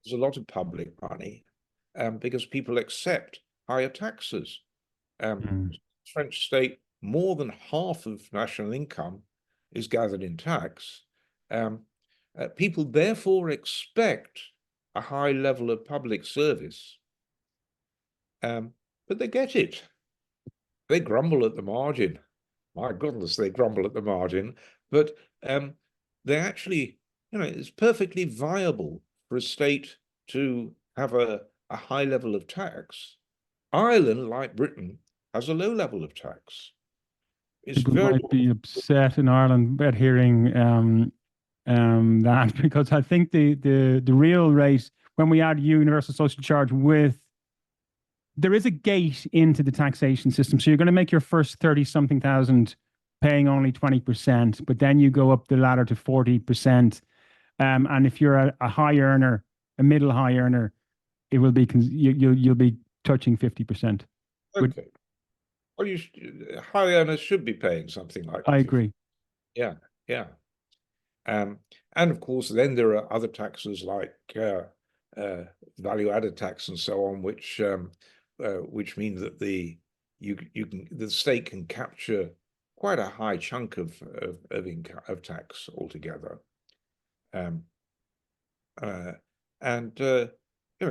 There's a lot of public money because people accept higher taxes. French state, more than half of national income is gathered in tax. People therefore expect a high level of public service, but they get it. They grumble at the margin. My goodness, they grumble at the margin, but they actually, it's perfectly viable for a state to have a high level of tax. Ireland, like Britain, has a low level of tax. It's People very might be upset in Ireland about hearing that, because I think the real rate, when we add universal social charge with, there is a gate into the taxation system. So you're going to make your first 30 something thousand paying only 20%, but then you go up the ladder to 40%. And if you're a high earner, a middle high earner, it will be, you'll be touching 50%. okay. Well, high earners should be paying something like I 50. agree. Yeah, yeah. And of course, then there are other taxes like value-added tax and so on, which mean that the state can capture quite a high chunk of income of tax altogether.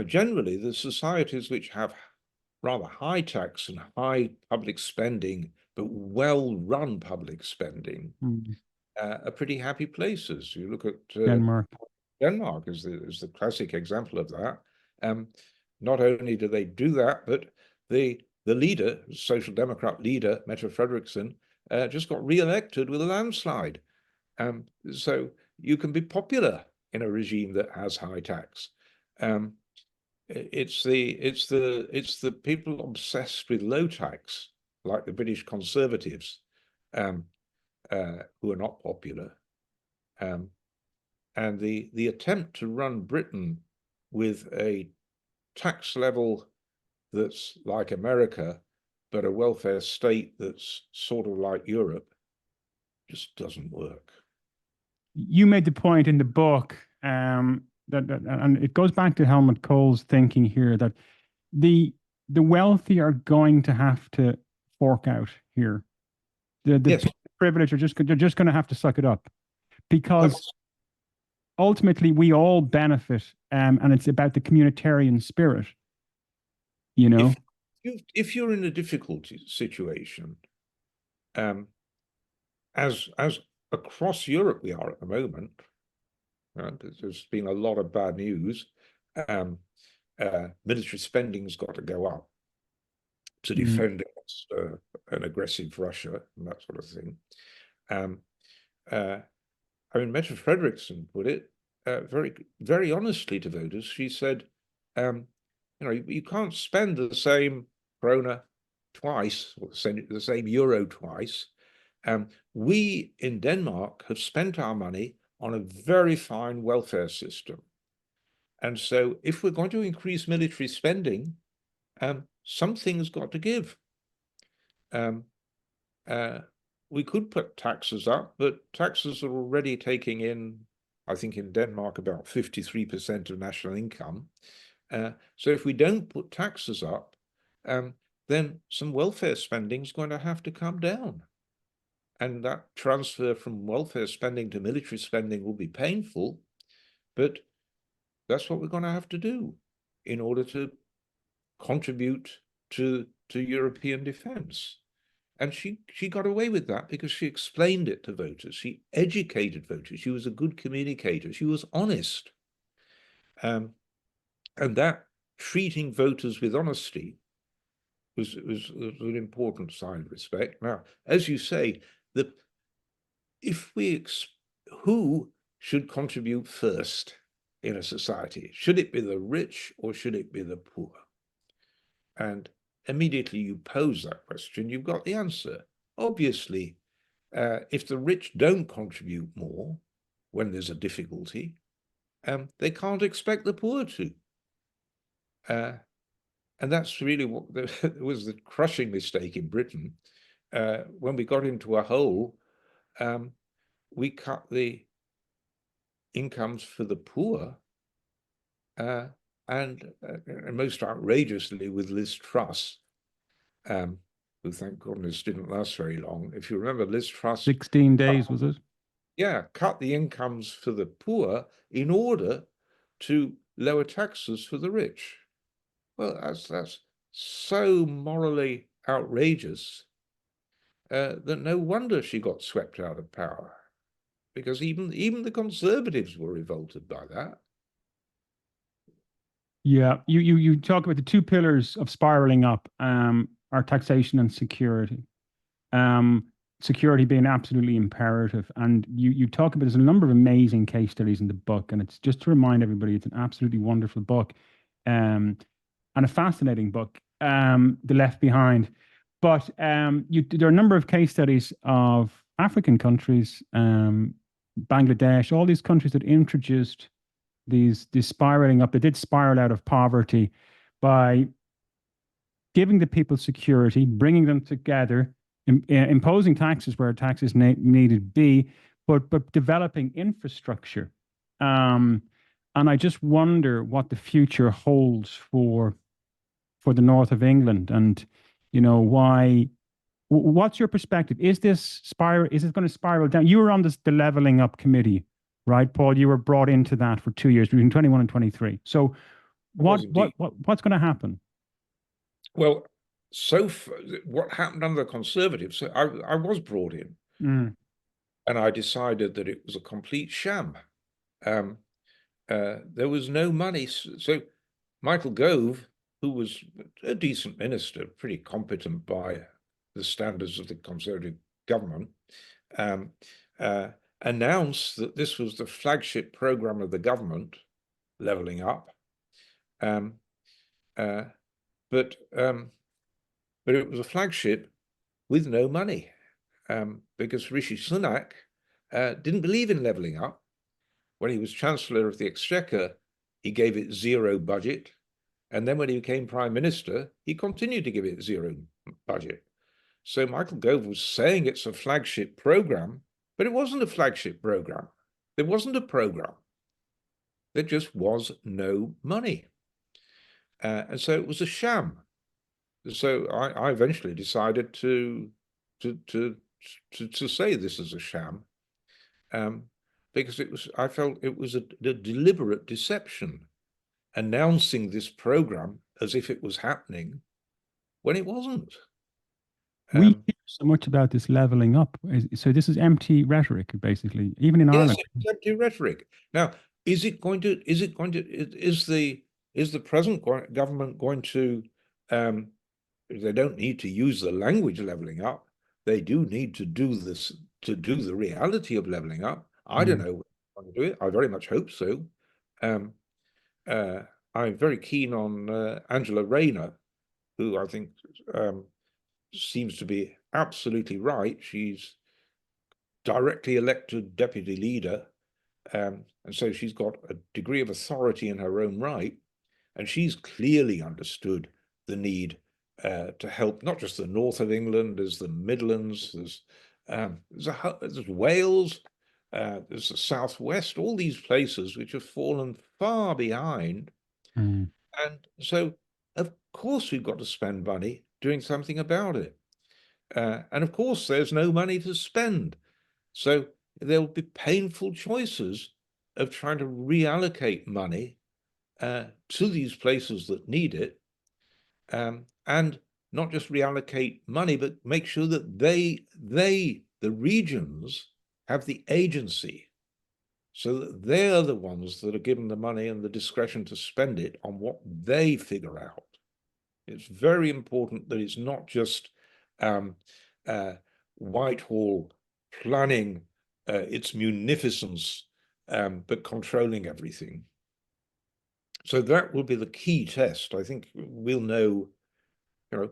Generally, the societies which have rather high tax and high public spending, but well-run public spending, are pretty happy places. You look at Denmark. Denmark is the classic example of that. Not only do they do that, but the leader, Social Democrat leader, Mette Frederiksen, just got re-elected with a landslide. So you can be popular in a regime that has high tax. It's the people obsessed with low tax, like the British Conservatives, who are not popular. And the attempt to run Britain with a tax level that's like America, but a welfare state that's sort of like Europe, just doesn't work. You made the point in the book, that and it goes back to Helmut Kohl's thinking here, that the wealthy are going to have to fork out here. The Yes. privileged they're just going to have to suck it up, because ultimately we all benefit, and it's about the communitarian spirit. If you're in a difficult situation, as across Europe we are at the moment, there's been a lot of bad news. Military spending's got to go up to defend against an aggressive Russia and that sort of thing. Mette Frederiksen put it very, very honestly to voters. She said, you can't spend the same krona twice, or the same euro twice. We in Denmark have spent our money on a very fine welfare system. And so if we're going to increase military spending, something's got to give. We could put taxes up, but taxes are already taking in, I think in Denmark, about 53% of national income. So if we don't put taxes up, then some welfare spending is going to have to come down. And that transfer from welfare spending to military spending will be painful, but that's what we're going to have to do in order to contribute to European defense. And she got away with that because she explained it to voters. She educated voters. She was a good communicator. She was honest. And that treating voters with honesty was an important sign of respect. Now, as you say, who should contribute first in a society? Should it be the rich or should it be the poor? And immediately you pose that question, you've got the answer. Obviously, if the rich don't contribute more when there's a difficulty, they can't expect the poor to. And that's really what was the crushing mistake in Britain. When we got into a hole, we cut the incomes for the poor, and most outrageously with Liz Truss, who thank goodness didn't last very long. If you remember, Liz Truss, 16 days, was it? Yeah, cut the incomes for the poor in order to lower taxes for the rich. Well, that's so morally outrageous that no wonder she got swept out of power, because even the Conservatives were revolted by that. Yeah, you talk about the two pillars of spiraling up are taxation and security. Security being absolutely imperative. And you talk about, there's a number of amazing case studies in the book, and it's just to remind everybody, it's an absolutely wonderful book, and a fascinating book, The Left Behind. But there are a number of case studies of African countries, Bangladesh, all these countries that introduced these spiraling up. They did spiral out of poverty by giving the people security, bringing them together, imposing taxes where taxes needed be, but developing infrastructure. And I just wonder what the future holds for the north of England, and why. What's your perspective? Is this spiral? Is it going to spiral down? You were on the leveling up committee, right, Paul? You were brought into that for 2 years, between 21 and 23. So, what's going to happen? Well, what happened under the Conservatives? So I was brought in, and I decided that it was a complete sham. There was no money. So Michael Gove, who was a decent minister, pretty competent by the standards of the Conservative government, announced that this was the flagship program of the government, leveling up. But it was a flagship with no money, because Rishi Sunak didn't believe in leveling up. When he was Chancellor of the Exchequer, he gave it zero budget. And then when he became Prime Minister, he continued to give it zero budget. So Michael Gove was saying it's a flagship program, but it wasn't a flagship program. There wasn't a program. There just was no money. And so it was a sham. So I eventually decided to say this is a sham, because I felt it was a deliberate deception, announcing this program as if it was happening when it wasn't. We hear so much about this leveling up. So this is empty rhetoric, basically, even in Ireland. Yes, it's empty rhetoric. Now, is the present government going to? They don't need to use the language leveling up. They do need to do this, to do the reality of leveling up. I don't know how to do it. I very much hope so. I'm very keen on Angela Rayner, who I think seems to be absolutely right. She's directly elected deputy leader, and so she's got a degree of authority in her own right, and she's clearly understood the need to help not just the north of England, there's the Midlands, there's Wales, there's the southwest, all these places which have fallen far behind. And so, of course, we've got to spend money doing something about it. And of course, there's no money to spend. So there will be painful choices of trying to reallocate money to these places that need it. And not just reallocate money, but make sure that the regions have the agency, so that they're the ones that are given the money and the discretion to spend it on what they figure out. It's very important that it's not just Whitehall planning its munificence, but controlling everything. So that will be the key test. I think we'll know,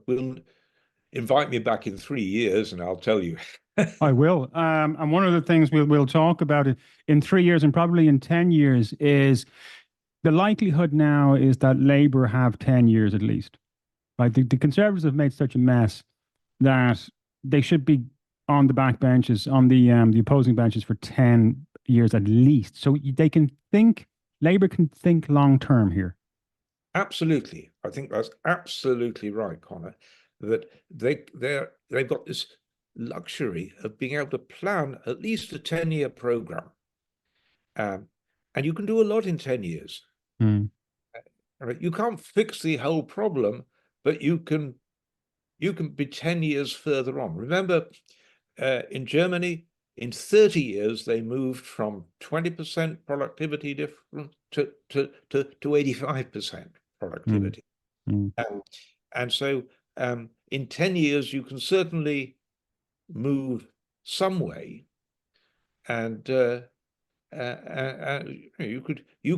we'll invite me back in 3 years and I'll tell you. I will. And one of the things we'll talk about it in 3 years and probably in 10 years is the likelihood now is that Labour have 10 years at least. Right? The Conservatives have made such a mess that they should be on the back benches, on the opposing benches for 10 years at least. So they can think, Labour can think long term here. Absolutely. I think that's absolutely right, Conor, that they've got this luxury of being able to plan at least a 10-year program. And you can do a lot in 10 years. Mm. Right? You can't fix the whole problem, but you can be 10 years further on. Remember, in Germany, in 30 years, they moved from 20% productivity difference to 85% productivity. Mm. And so in 10 years, you can certainly move some way. And you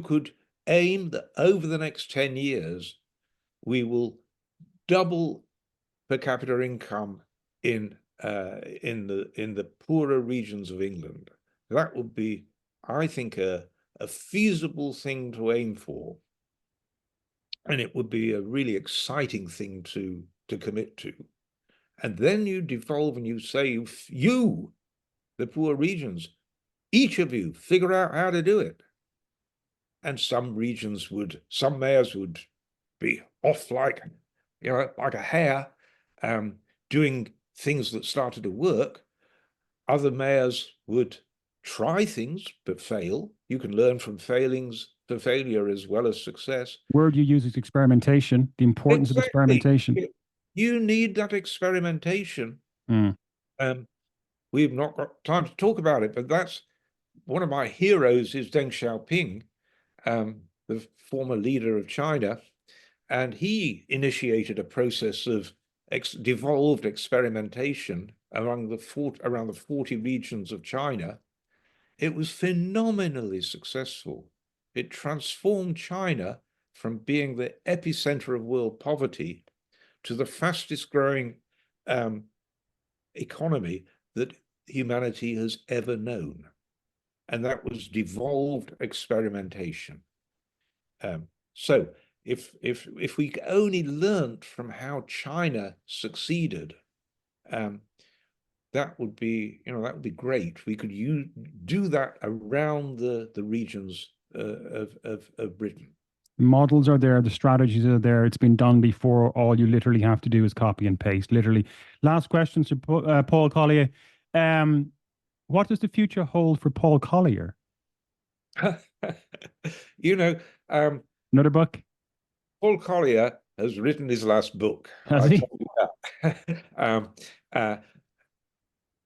could aim that over the next 10 years, we will double per capita income in the poorer regions of England. That would be, I think, a feasible thing to aim for, and it would be a really exciting thing to commit to. And then you devolve and you say, you, the poor regions, each of you figure out how to do it. And some mayors would be off like a hare, doing things that started to work. Other mayors would try things but fail. You can learn from failure as well as success. Word you use is experimentation, the importance of experimentation. You need that experimentation. Mm. We've not got time to talk about it, but that's one of my heroes is Deng Xiaoping, the former leader of China, and he initiated a process of devolved experimentation around the 40 regions of China. It was phenomenally successful. It transformed China from being the epicenter of world poverty to the fastest growing economy that humanity has ever known. And that was devolved experimentation. So if we only learned from how China succeeded, that would be great. We could do that around the regions of Britain. The models are there, the strategies are there. It's been done before. All you literally have to do is copy and paste. Literally. Last question to Paul Collier. What does the future hold for Paul Collier? Another book. Paul Collier has written his last book. Has he?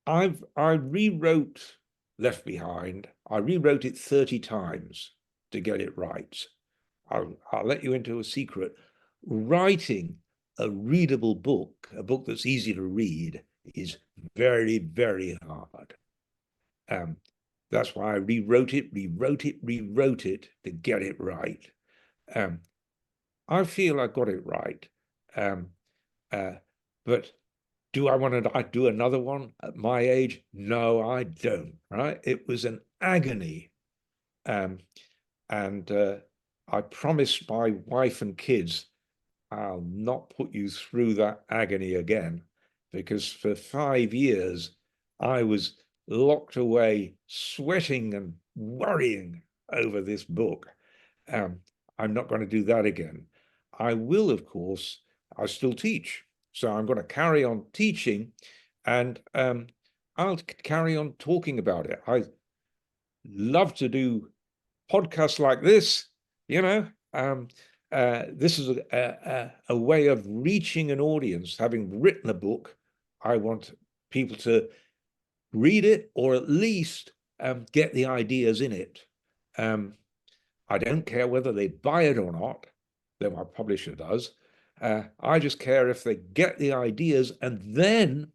I rewrote Left Behind. I rewrote it 30 times to get it right. I'll let you into a secret. Writing a readable book, a book that's easy to read, is very, very hard. That's why I rewrote it to get it right. I feel I got it right. But do I want to do another one at my age? No, I don't, right? It was an agony. And I promised my wife and kids, I'll not put you through that agony again, because for 5 years, I was locked away, sweating and worrying over this book. I'm not going to do that again. I will, of course, I still teach. So I'm going to carry on teaching, and I'll carry on talking about it. I love to do podcasts like this, this is a way of reaching an audience. Having written a book, I want people to read it, or at least get the ideas in it. I don't care whether they buy it or not, though my publisher does. I just care if they get the ideas. And then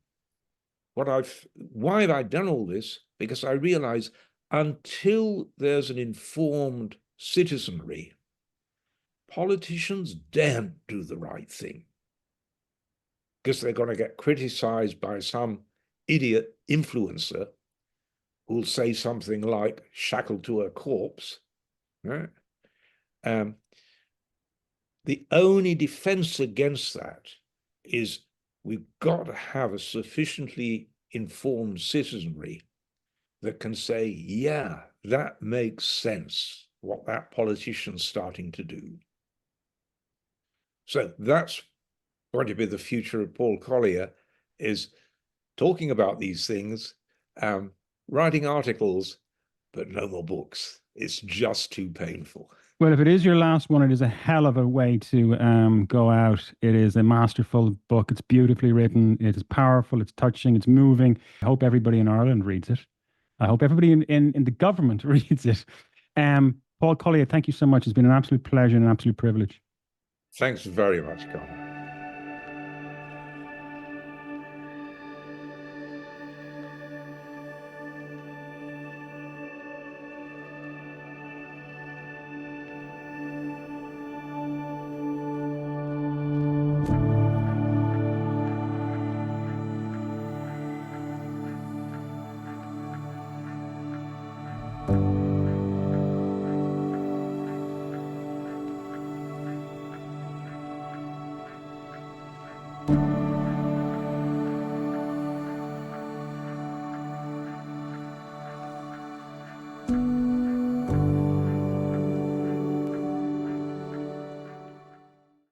why have I done all this? Because I realize until there's an informed citizenry, politicians daren't do the right thing, because they're going to get criticized by some idiot influencer who'll say something like shackled to a corpse. Right? The only defense against that is we've got to have a sufficiently informed citizenry that can say, yeah, that makes sense, what that politician's starting to do. So that's going to be the future of Paul Collier, is talking about these things, writing articles, but no more books. It's just too painful. Well, if it is your last one, it is a hell of a way to go out. It is a masterful book. It's beautifully written. It is powerful. It's touching. It's moving. I hope everybody in Ireland reads it. I hope everybody in the government reads it. Paul Collier, thank you so much. It's been an absolute pleasure and an absolute privilege. Thanks very much, Conor.